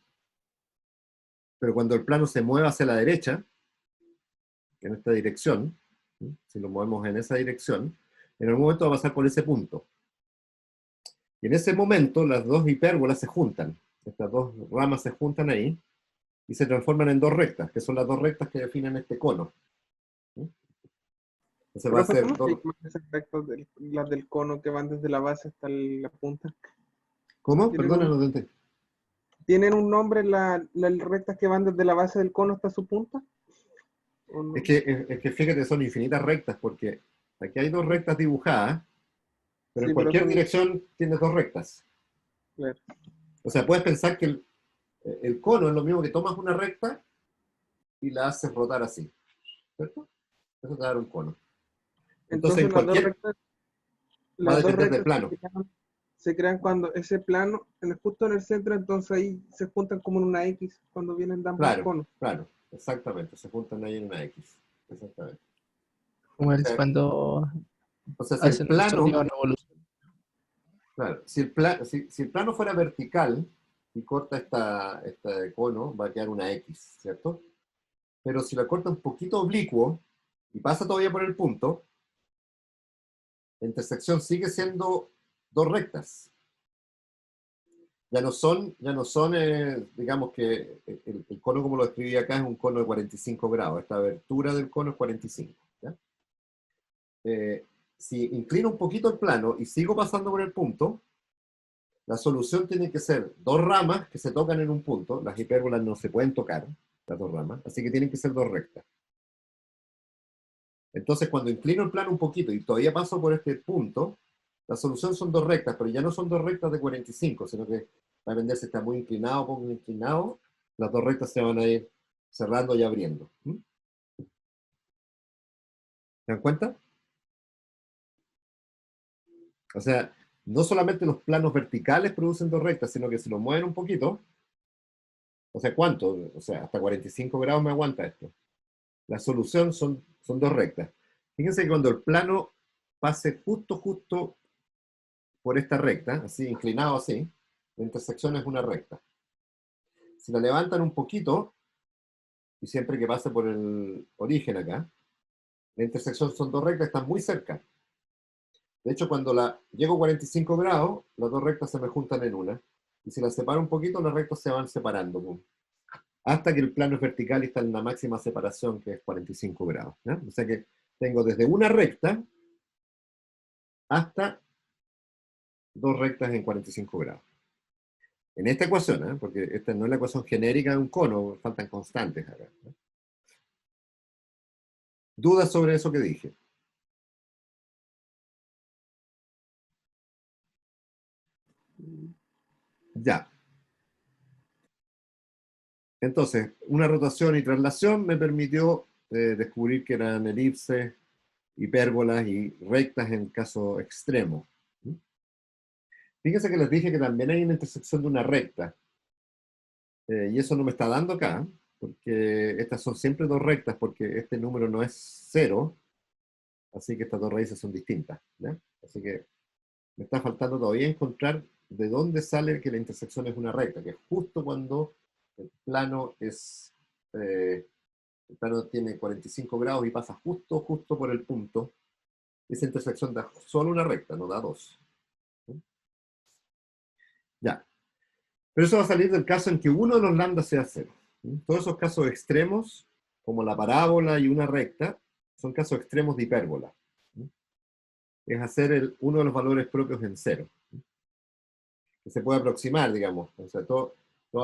pero cuando el plano se mueve hacia la derecha, en esta dirección, ¿sí? Si lo movemos en esa dirección, en algún momento va a pasar por ese punto. Y en ese momento las dos hipérbolas se juntan, estas dos ramas se juntan ahí, y se transforman en dos rectas, que son las dos rectas que definen este cono. ¿Sí? Entonces va a profe, ser ¿cómo se dos... llaman esas rectas las del cono que van desde la base hasta la punta? ¿Cómo? ¿Tienen Perdona, un, no te entendí. ¿tienen un nombre las rectas que van desde la base del cono hasta su punta? ¿O no? Es que fíjate, son infinitas rectas, porque aquí hay dos rectas dibujadas, pero en Sí, pero cualquier son, dirección tienes dos rectas. claro. O sea, puedes pensar que el cono es lo mismo que tomas una recta y la haces rotar así, ¿cierto? Eso te da un cono. Entonces, Entonces en cualquier, va a las dos depender del rectas plano. se crean cuando ese plano, justo en el centro, entonces ahí se juntan como en una X cuando vienen de ambos Claro, conos. claro, exactamente. Se juntan ahí en una X. Exactamente. Como O el, sea, cuando o sea, si el hacen un plano, sonido revolución. Claro, si el plano fuera vertical y corta este cono, va a quedar una X, ¿cierto? Pero si la corta un poquito oblicuo y pasa todavía por el punto, la intersección sigue siendo dos rectas. Ya no son, digamos que el cono como lo describí acá es un cono de 45 grados. Esta abertura del cono es 45. ¿Ya? Si inclino un poquito el plano y sigo pasando por el punto, la solución tiene que ser dos ramas que se tocan en un punto. Las hipérbolas no se pueden tocar, las dos ramas, así que tienen que ser dos rectas. Entonces, cuando inclino el plano un poquito y todavía paso por este punto, la solución son dos rectas, pero ya no son dos rectas de 45, sino que va a depender si está muy inclinado o poco inclinado, las dos rectas se van a ir cerrando y abriendo. ¿Mm? ¿Se dan cuenta? O sea, no solamente los planos verticales producen dos rectas, sino que si lo mueven un poquito, o sea, ¿cuánto? O sea, hasta 45 grados me aguanta esto. La solución son dos rectas. Fíjense que cuando el plano pase justo por esta recta, así, inclinado así, la intersección es una recta. Si la levantan un poquito, y siempre que pase por el origen acá, la intersección son dos rectas, están muy cerca. De hecho, cuando llego a 45 grados, las dos rectas se me juntan en una. Y si las separo un poquito, las rectas se van separando. Pum, hasta que el plano es vertical y está en la máxima separación, que es 45 grados. ¿Ya? O sea que tengo desde una recta hasta dos rectas en 45 grados. En esta ecuación, ¿eh? Porque esta no es la ecuación genérica de un cono, faltan constantes acá. ¿No? ¿Dudas sobre eso que dije? Ya. Entonces, una rotación y traslación me permitió descubrir que eran elipses, hipérbolas y rectas en caso extremo. Fíjense que les dije que también hay una intersección de una recta. Y eso no me está dando acá, porque estas son siempre dos rectas, porque este número no es cero, así que estas dos raíces son distintas. ¿Ya? Así que me está faltando todavía encontrar de dónde sale que la intersección es una recta, que es justo cuando el plano el plano tiene 45 grados y pasa justo por el punto. Esa intersección da solo una recta, no da dos. ¿Sí? Ya. Pero eso va a salir del caso en que uno de los lambda sea cero. ¿Sí? Todos esos casos extremos, como la parábola y una recta, son casos extremos de hipérbola. ¿Sí? Es hacer uno de los valores propios en cero. ¿Sí? Que se puede aproximar, digamos. O sea, toda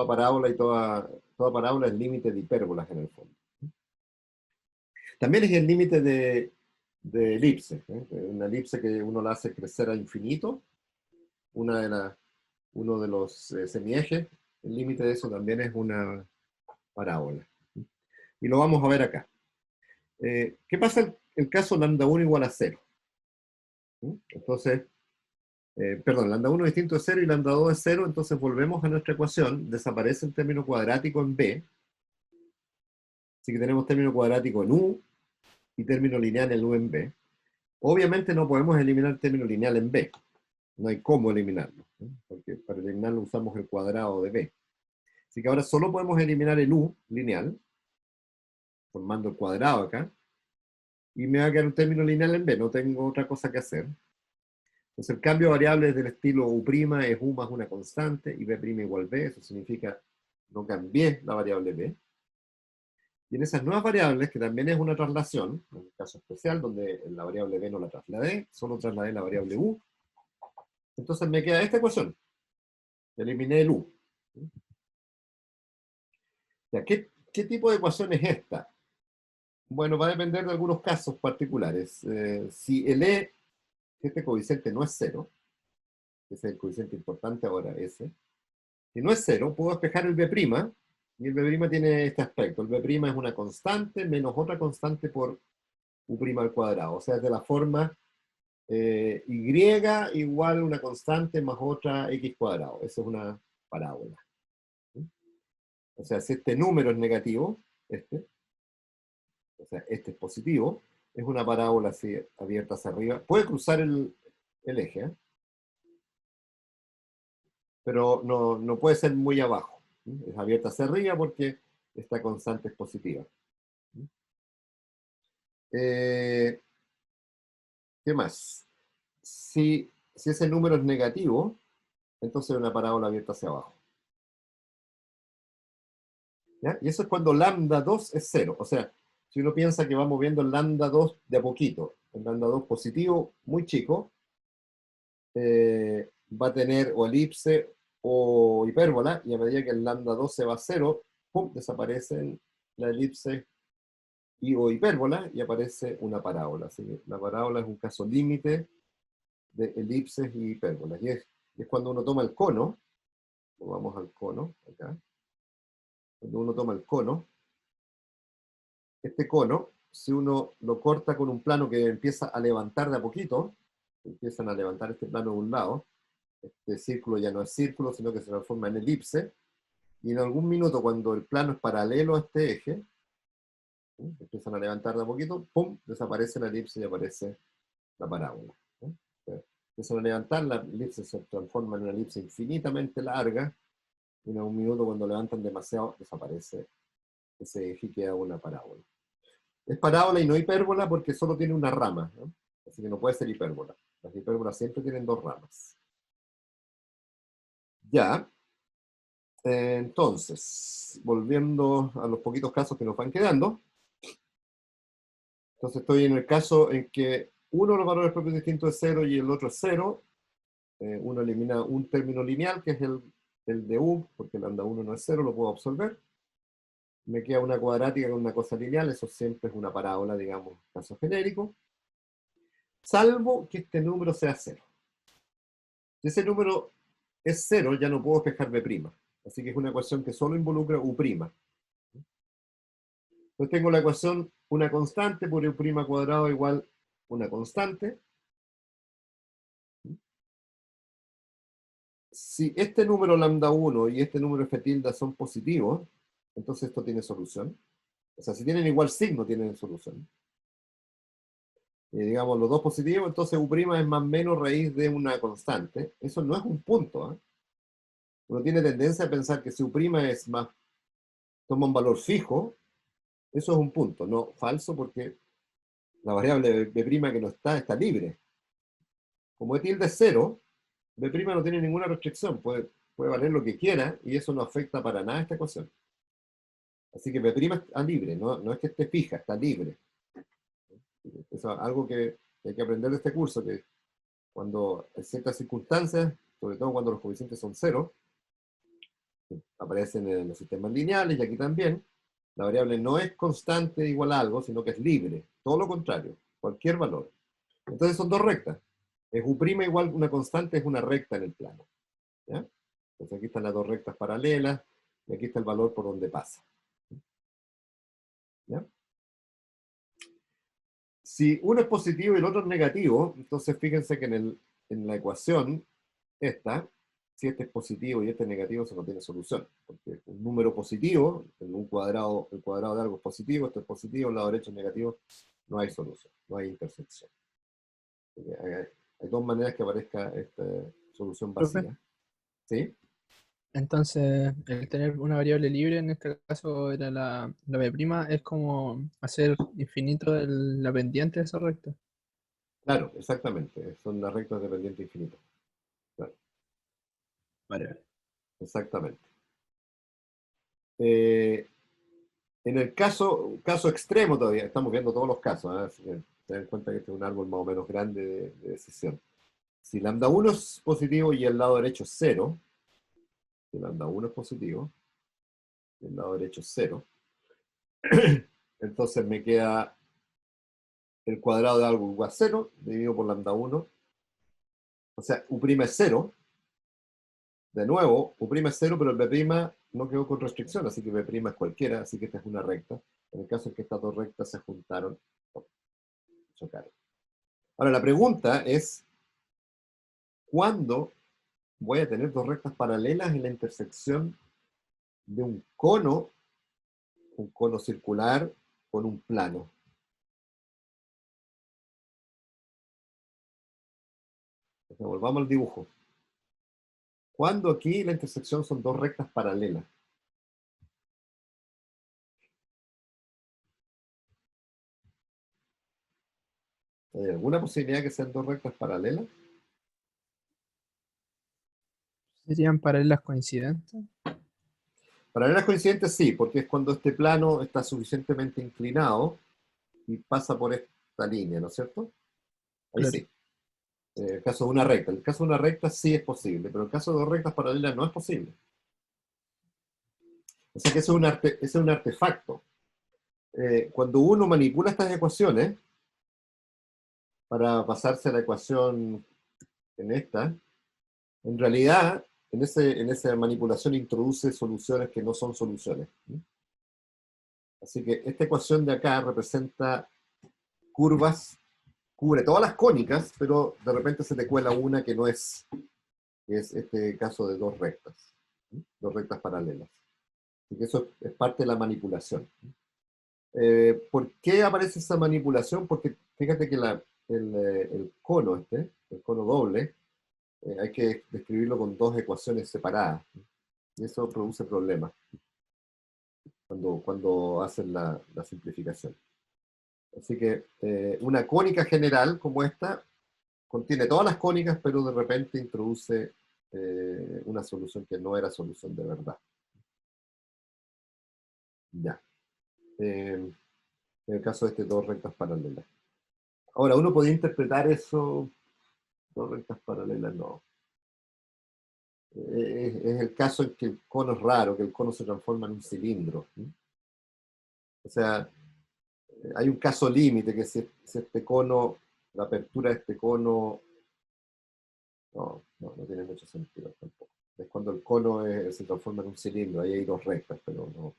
parábola y toda parábola es límite de hipérbolas en el fondo. También es el límite de elipse. Una elipse que uno la hace crecer a infinito. Uno de los semiejes, el límite de eso también es una parábola. Y lo vamos a ver acá. ¿Qué pasa en el caso lambda 1 igual a 0? Entonces, perdón, lambda 1 distinto de 0 y lambda 2 es 0, entonces volvemos a nuestra ecuación, desaparece el término cuadrático en B, así que tenemos término cuadrático en U y término lineal en U en B. Obviamente no podemos eliminar el término lineal en B, no hay cómo eliminarlo, porque para eliminarlo usamos el cuadrado de B. Así que ahora solo podemos eliminar el U lineal, formando el cuadrado acá, y me va a quedar un término lineal en B, no tengo otra cosa que hacer. Entonces el cambio de variables del estilo U' es U más una constante y B' igual B, eso significa no cambié la variable B. Y en esas nuevas variables, que también es una traslación, en un caso especial donde la variable B no la trasladé, solo trasladé la variable U, entonces me queda esta ecuación. Eliminé el U. Ya, ¿qué tipo de ecuación es esta? Bueno, va a depender de algunos casos particulares. Si el E, este coeficiente no es cero, ese es el coeficiente importante ahora, ese. Si no es cero, puedo despejar el B', y el B' tiene este aspecto. El B' es una constante menos otra constante por U' al cuadrado. O sea, es de la forma Y igual una constante más otra X cuadrado. Esa es una parábola. ¿Sí? O sea, si este número es negativo, o sea, este es positivo, es una parábola así abierta hacia arriba. Puede cruzar el eje, ¿eh? pero no puede ser muy abajo. Es abierta hacia arriba porque esta constante es positiva. ¿Qué más? Si ese número es negativo, entonces es una parábola abierta hacia abajo. ¿Ya? Y eso es cuando lambda 2 es 0. O sea, si uno piensa que va moviendo el lambda 2 de a poquito, el lambda 2 positivo muy chico, va a tener o elipse o hipérbola, y a medida que el lambda 2 se va a 0, ¡pum!, desaparecen la elipse o hipérbola y aparece una parábola. Así que la parábola es un caso límite de elipses y hipérbolas. Y es cuando uno toma el cono, vamos al cono, acá, cuando uno toma el cono, este cono, si uno lo corta con un plano que empieza a levantar de a poquito, empiezan a levantar este plano de un lado, este círculo ya no es círculo, sino que se transforma en elipse, y en algún minuto cuando el plano es paralelo a este eje, empiezan a levantar de a poquito, ¡pum!, desaparece la elipse y aparece la parábola. Empiezan a levantar, la elipse se transforma en una elipse infinitamente larga, y en algún minuto cuando levantan demasiado, desaparece ese eje y queda una parábola. Es parábola y no hipérbola porque solo tiene una rama, ¿no? Así que no puede ser hipérbola. Las hipérbolas siempre tienen dos ramas. Ya. Entonces, volviendo a los poquitos casos que nos van quedando. Entonces estoy en el caso en que uno de los valores propios distintos es 0 y el otro es 0. Uno elimina un término lineal, que es el de u, porque el lambda 1 no es 0, lo puedo absorber. Me queda una cuadrática con una cosa lineal, eso siempre es una parábola, digamos, caso genérico. Salvo que este número sea 0. Si ese número es 0, ya no puedo despejar b'. Así que es una ecuación que solo involucra u'. Entonces tengo la ecuación, una constante por u' cuadrado igual una constante. Si este número lambda 1 y este número f tilde son positivos, entonces esto tiene solución. O sea, si tienen igual signo, tienen solución. Y digamos, los dos positivos, entonces u' es más o menos raíz de una constante. Eso no es un punto, ¿eh? Uno tiene tendencia a pensar que si u' es más, toma un valor fijo, eso es un punto. No, falso, porque la variable b' que no está libre. Como e tilde es 0, b' no tiene ninguna restricción, puede valer lo que quiera, y eso no afecta para nada a esta ecuación. Así que b' está libre, no es que esté fija, está libre. Eso es algo que hay que aprender de este curso, que cuando en ciertas circunstancias, sobre todo cuando los coeficientes son 0, aparecen en los sistemas lineales y aquí también, la variable no es constante igual a algo, sino que es libre. Todo lo contrario, cualquier valor. Entonces son dos rectas. Es u' igual una constante, es una recta en el plano. ¿Ya? Entonces aquí están las dos rectas paralelas y aquí está el valor por donde pasa. ¿Ya? Si uno es positivo y el otro es negativo, entonces fíjense que en la ecuación esta, si este es positivo y este es negativo, eso no tiene solución. Porque un número positivo, en un cuadrado, el cuadrado de algo es positivo, esto es positivo, el lado derecho es negativo, no hay solución, no hay intersección. Hay dos maneras que aparezca esta solución Profe, vacía. ¿Sí? entonces el tener una variable libre, en este caso era la b', es como hacer infinito la pendiente de esa recta. Claro, exactamente. Son las rectas de pendiente infinito. Claro, Vale, vale. exactamente. En el caso extremo todavía, estamos viendo todos los casos, ¿eh? Así que se dan cuenta que este es un árbol más o menos grande de decisión. Si lambda 1 es positivo y el lado derecho es 0, si lambda 1 es positivo y el lado derecho es 0, entonces me queda el cuadrado de algo igual a 0, dividido por lambda 1. O sea, u' es 0. De nuevo, u' es 0, pero el b' no quedó con restricción, así que b' es cualquiera, así que esta es una recta. En el caso en que estas dos rectas se juntaron, chocaron. Ahora, la pregunta es, ¿cuándo voy a tener dos rectas paralelas en la intersección de un cono circular, con un plano? Entonces, volvamos al dibujo. cuando aquí la intersección son dos rectas paralelas. ¿Hay alguna posibilidad que sean dos rectas paralelas? ¿Serían paralelas coincidentes? Paralelas coincidentes sí, porque es cuando este plano está suficientemente inclinado y pasa por esta línea, ¿no es cierto? Ahí Claro. sí. El caso de una recta. El caso de una recta sí es posible, pero el caso de dos rectas paralelas no es posible. O sea que ese es un artefacto. Cuando uno manipula estas ecuaciones, para pasarse a la ecuación en esta, en realidad, en esa manipulación introduce soluciones que no son soluciones. Así que esta ecuación de acá representa curvas, cubre todas las cónicas, pero de repente se te cuela una que no es, que es este caso de dos rectas paralelas. Así que eso es parte de la manipulación. ¿Por qué aparece esa manipulación? Porque fíjate que el cono el cono doble, hay que describirlo con dos ecuaciones separadas. Y eso produce problemas cuando hacen la simplificación. Así que una cónica general como esta contiene todas las cónicas, pero de repente introduce una solución que no era solución de verdad. Ya. En el caso de dos rectas paralelas. Ahora, uno podría interpretar eso, dos rectas paralelas, no. Es el caso en que el cono es raro, que el cono se transforma en un cilindro. O sea, hay un caso límite, que si este cono, la apertura de este cono, no tiene mucho sentido tampoco. Es cuando el cono se transforma en un cilindro, ahí hay dos rectas, pero no.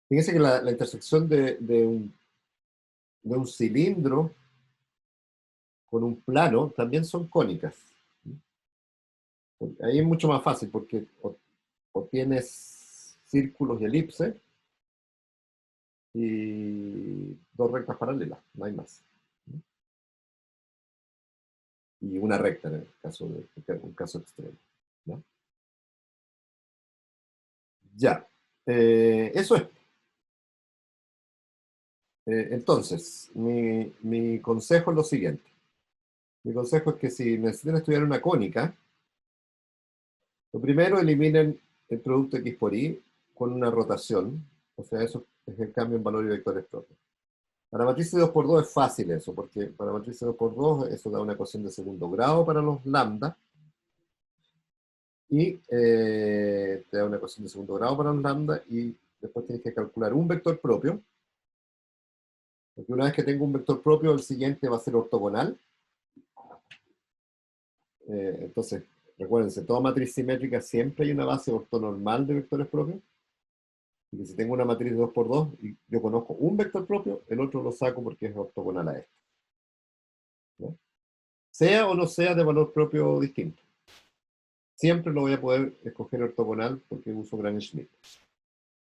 Fíjense que la intersección de un cilindro con un plano también son cónicas. Ahí es mucho más fácil porque o tienes círculos y elipses y dos rectas paralelas, no hay más. Y una recta en el caso de un caso extremo. ¿No? Ya, eso es. Entonces, mi consejo es lo siguiente. Mi consejo es que si necesitan estudiar una cónica, lo primero eliminen el producto X por Y con una rotación. O sea, eso es el cambio en valor y vectores propios. Para matrices 2×2 es fácil eso, porque para matrices 2×2 eso da una ecuación de segundo grado para los lambda, y te da una ecuación de segundo grado para los lambda, y después tienes que calcular un vector propio, porque una vez que tengo un vector propio, el siguiente va a ser ortogonal. Entonces, recuérdense, toda matriz simétrica siempre hay una base ortonormal de vectores propios. Y que si tengo una matriz 2×2 y yo conozco un vector propio, el otro lo saco porque es ortogonal a este. ¿No? Sea o no sea de valor propio distinto. Siempre lo voy a poder escoger ortogonal porque uso Gram-Schmidt.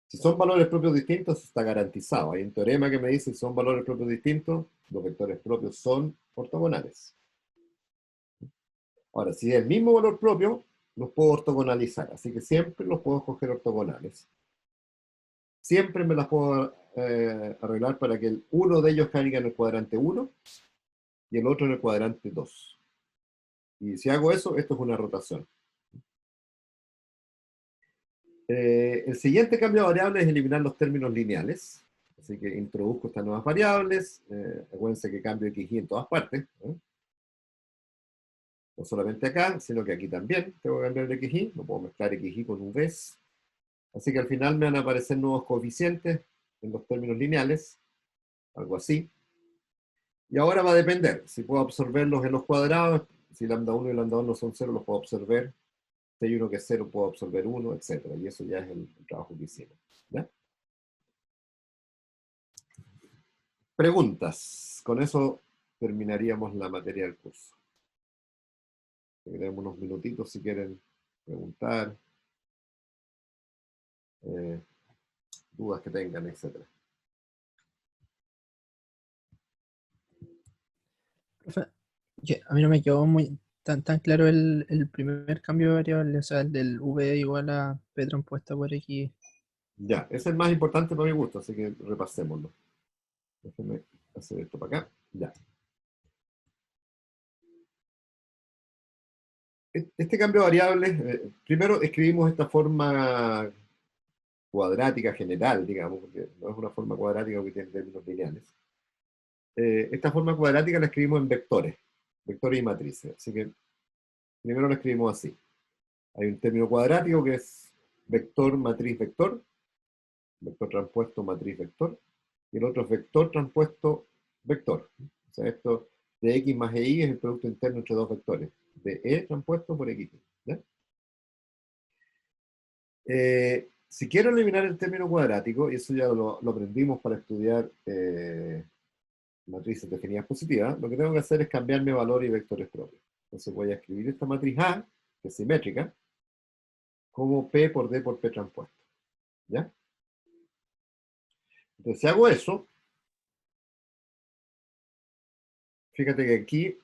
Si son valores propios distintos, está garantizado. Hay un teorema que me dice que si son valores propios distintos, los vectores propios son ortogonales. Ahora, si es el mismo valor propio, los puedo ortogonalizar. Así que siempre los puedo escoger ortogonales. Siempre me las puedo arreglar para que uno de ellos caiga en el cuadrante 1 y el otro en el cuadrante 2. Y si hago eso, esto es una rotación. El siguiente cambio de variable es eliminar los términos lineales. Así que introduzco estas nuevas variables. Acuérdense que cambio XY en todas partes. No solamente acá, sino que aquí también tengo que cambiar el XY. No puedo mezclar XY con Vs. Así que al final me van a aparecer nuevos coeficientes en los términos lineales. Algo así. Y ahora va a depender. Si puedo absorberlos en los cuadrados. Si lambda 1 y lambda 2 no son 0, los puedo absorber. Si hay uno que es 0, puedo absorber 1, etc. Y eso ya es el trabajo que hicimos. ¿Ya? Preguntas. Con eso terminaríamos la materia del curso. Tenemos unos minutitos si quieren preguntar, dudas que tengan, etc. Profe, a mí no me quedó muy tan claro el primer cambio de variable, o sea, el del v igual a p transpuesta por x. Ya, ese es el más importante para mi gusto, así que repasémoslo. Déjenme hacer esto para acá. Ya. Este cambio de variables, primero escribimos esta forma cuadrática general, digamos, porque no es una forma cuadrática que tiene términos lineales. Esta forma cuadrática la escribimos en vectores y matrices. Así que primero lo escribimos así. Hay un término cuadrático que es vector, matriz, vector transpuesto, matriz, vector, y el otro es vector transpuesto, vector. O sea, esto de x más y es el producto interno entre dos vectores, de e transpuesto por x. ¿Ya? Si quiero eliminar el término cuadrático, y eso ya lo aprendimos para estudiar matrices definidas positivas, lo que tengo que hacer es cambiarme valor y vectores propios. Entonces voy a escribir esta matriz A, que es simétrica, como P por D por P transpuesto. ¿Ya? Entonces si hago eso, fíjate que aquí,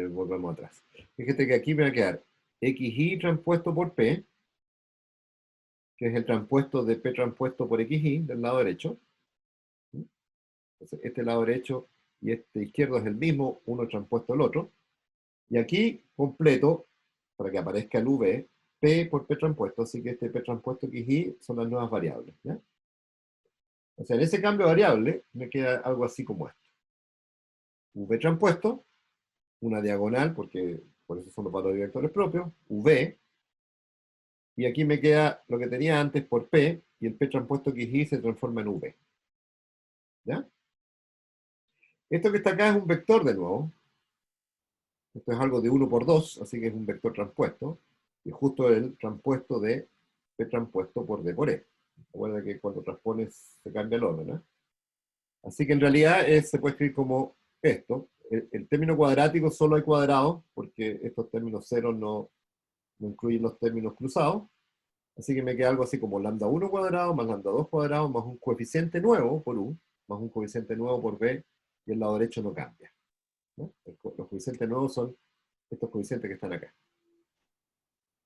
volvemos atrás, fíjate que aquí me va a quedar xy transpuesto por P, que es el transpuesto de P transpuesto por xy del lado derecho. Entonces este lado derecho y este izquierdo es el mismo, uno transpuesto al otro. Y aquí completo, para que aparezca el v, P por P transpuesto, así que este P transpuesto xy son las nuevas variables. ¿Ya? O sea, en ese cambio de variable me queda algo así como esto. V transpuesto, una diagonal, porque por eso son los valores de vectores propios, V, y aquí me queda lo que tenía antes por P, y el P transpuesto xy se transforma en V. ¿Ya? Esto que está acá es un vector de nuevo. Esto es algo de 1 por 2, así que es un vector transpuesto, y justo el transpuesto de P transpuesto por D por E. Recuerda que cuando transpones se cambia el orden, ¿eh? Así que en realidad se puede escribir como esto. El término cuadrático solo hay cuadrados, porque estos términos ceros no incluyen los términos cruzados. Así que me queda algo así como lambda 1 cuadrado más lambda 2 cuadrado más un coeficiente nuevo por U, más un coeficiente nuevo por B, y el lado derecho no cambia. ¿No? Los coeficientes nuevos son estos coeficientes que están acá.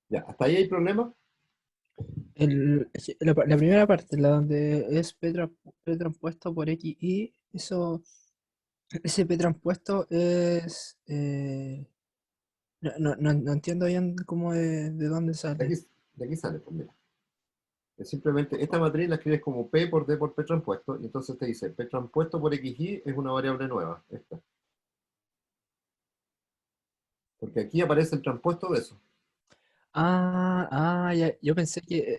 Ya, ¿hasta ahí hay problema? Sí, la primera parte, la donde es p transpuesto por x y eso, ese p transpuesto es... no entiendo bien cómo de dónde De sale. aquí, de aquí sale, pues mira. Es simplemente, esta matriz la escribes como P por D por P transpuesto, y entonces te dice, P transpuesto por XY es una variable nueva, esta. Porque aquí aparece el transpuesto de eso. Ya, yo pensé que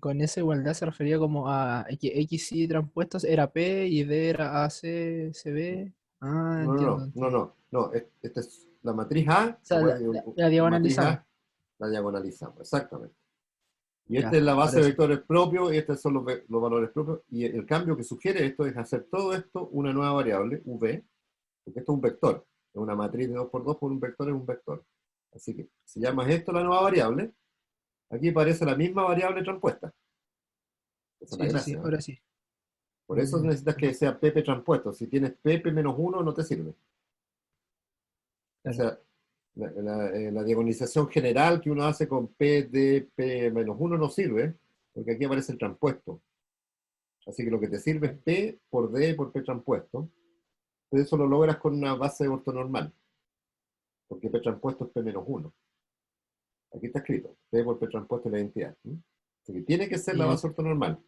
con esa igualdad se refería como a que x y transpuestos era p y d era ac, cb. No, Entiendo, no, no, no, entiendo. no, no, esta es la matriz A, O ¿se sea, acuerdan que la la matriz diagonalizamos. A la diagonalizamos, exactamente. Y esta Ya, es la base ahora de sí. vectores propios, y estos son los valores propios, y el cambio que sugiere esto es hacer todo esto una nueva variable, v, porque esto es un vector, es una matriz de 2 por 2 por un vector es un vector. Así que si llamas esto la nueva variable, aquí aparece la misma variable transpuesta. Esa es la Sí, sí, sí, gracia, ¿no? ahora sí. Por eso necesitas que Perdón. sea pp transpuesto. Si tienes pp menos 1 no te sirve. O Claro. sea, la diagonalización general que uno hace con p de p menos 1 no sirve, porque aquí aparece el transpuesto. Así que lo que te sirve es p por d por p transpuesto. Pero eso lo logras con una base ortonormal, porque p transpuesto es p menos 1. Aquí está escrito, p por p transpuesto es la identidad. ¿Sí? Así que tiene que ser la Y base ortonormal.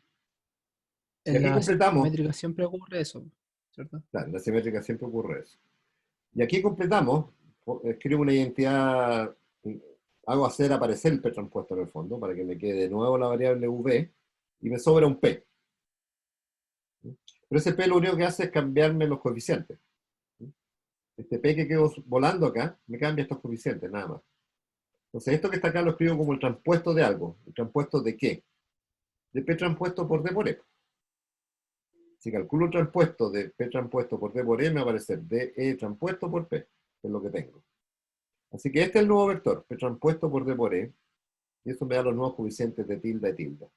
Y en aquí la completamos, simétrica siempre ocurre eso, ¿cierto? claro, en la simétrica siempre ocurre eso. Y aquí completamos, escribo una identidad, hago hacer aparecer el p transpuesto en el fondo, para que me quede de nuevo la variable v, y me sobra un p. Pero ese p lo único que hace es cambiarme los coeficientes. Este p que quedó volando acá, me cambia estos coeficientes, nada más. Entonces esto que está acá lo escribo como el transpuesto de algo. ¿El transpuesto de qué? De p transpuesto por d por e. Si calculo el transpuesto de p transpuesto por d por e, me va a aparecer de transpuesto por p, que es lo que tengo. Así que este es el nuevo vector, p transpuesto por d por e, y eso me da los nuevos coeficientes de tilde y tilde.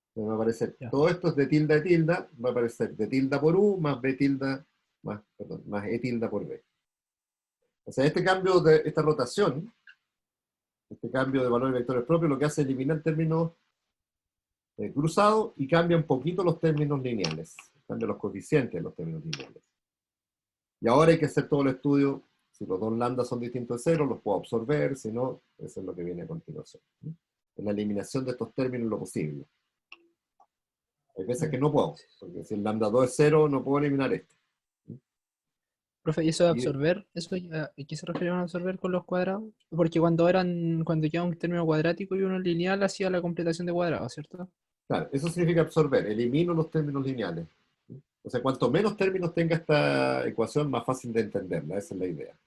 Entonces me va a aparecer, Ya. todo esto es de tilde y tilde, va a aparecer de tilde por u más b tilde, más e tilde por b. O sea, esta rotación, este cambio de valores vectores propios, lo que hace es eliminar términos cruzados y cambia un poquito los términos lineales. Cambia los coeficientes de los términos lineales. Y ahora hay que hacer todo el estudio. Si los dos lambda son distintos de cero, los puedo absorber. Si no, eso es lo que viene a continuación. Es la eliminación de estos términos lo posible. Hay veces que no puedo, porque si el lambda 2 es 0, no puedo eliminar este. Profe, ¿y eso de absorber? ¿Qué se refiere a absorber con los cuadrados? Porque cuando quedaba un término cuadrático y uno lineal, hacía la completación de cuadrados, ¿cierto? Claro, eso significa absorber. Elimino los términos lineales. O sea, cuanto menos términos tenga esta ecuación, más fácil de entenderla. Esa es la idea.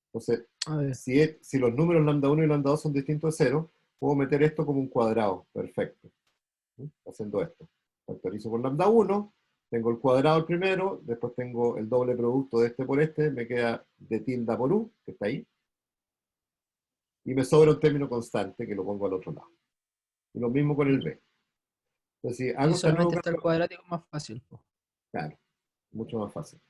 Entonces, A ver, si los números lambda 1 y lambda 2 son distintos de 0, puedo meter esto como un cuadrado. Perfecto. Haciendo esto. Factorizo por lambda 1, tengo el cuadrado al primero, después tengo el doble producto de este por este, me queda de tilde por u, que está ahí, y me sobra un término constante que lo pongo al otro lado. Y lo mismo con el b. Entonces, si hago y este nuevo solamente está el cambio, cuadrático más fácil, po. claro, mucho más fácil.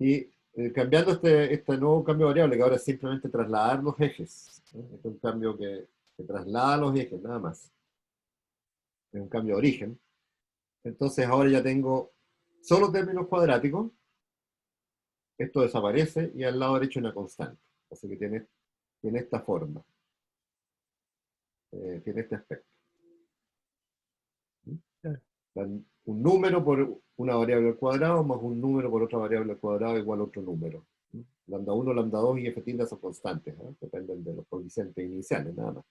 Y cambiando este nuevo cambio de variable, que ahora es simplemente trasladar los ejes. Este es un cambio que traslada los ejes, nada más. Es un cambio de origen. Entonces ahora ya tengo solo términos cuadráticos. Esto desaparece y al lado derecho una constante. Así que tiene esta forma. Tiene este aspecto. Claro. Un número por una variable al cuadrado más un número por otra variable al cuadrado igual a otro número. Lambda 1, lambda 2 y f tilde son constantes. Dependen de los coeficientes iniciales, nada más.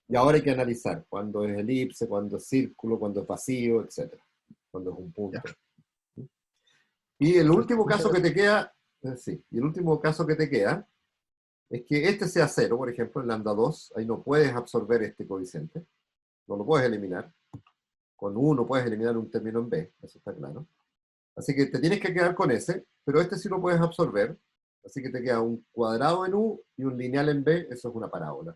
Y ahora hay que analizar cuándo es elipse, cuándo es círculo, cuándo es vacío, etc. Cuándo es un punto. Ya. Y el último caso que te queda, y el último caso que te queda es que este sea 0, por ejemplo, en lambda 2, ahí no puedes absorber este coeficiente, no lo puedes eliminar. Con 1 puedes eliminar un término en b, eso está claro. Así que te tienes que quedar con ese, pero este sí lo puedes absorber, así que te queda un cuadrado en u y un lineal en b, eso es una parábola.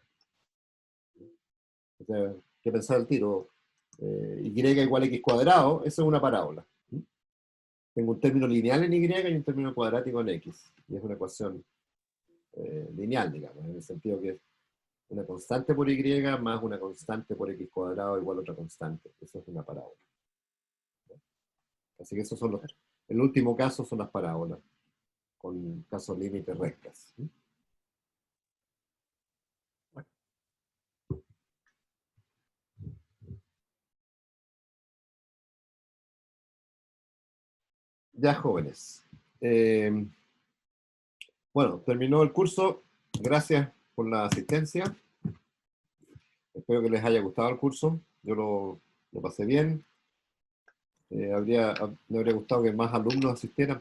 O sea, hay que pensar al tiro, y igual a x cuadrado, eso es una parábola. Tengo un término lineal en y y un término cuadrático en x. Y es una ecuación lineal, digamos, en el sentido que es una constante por y más una constante por x cuadrado igual a otra constante. Eso es una parábola. Así que esos son el último caso son las parábolas, con casos límites rectas. Ya, jóvenes. Bueno, terminó el curso. Gracias por la asistencia. Espero que les haya gustado el curso. Yo lo pasé bien. Me habría gustado que más alumnos asistieran,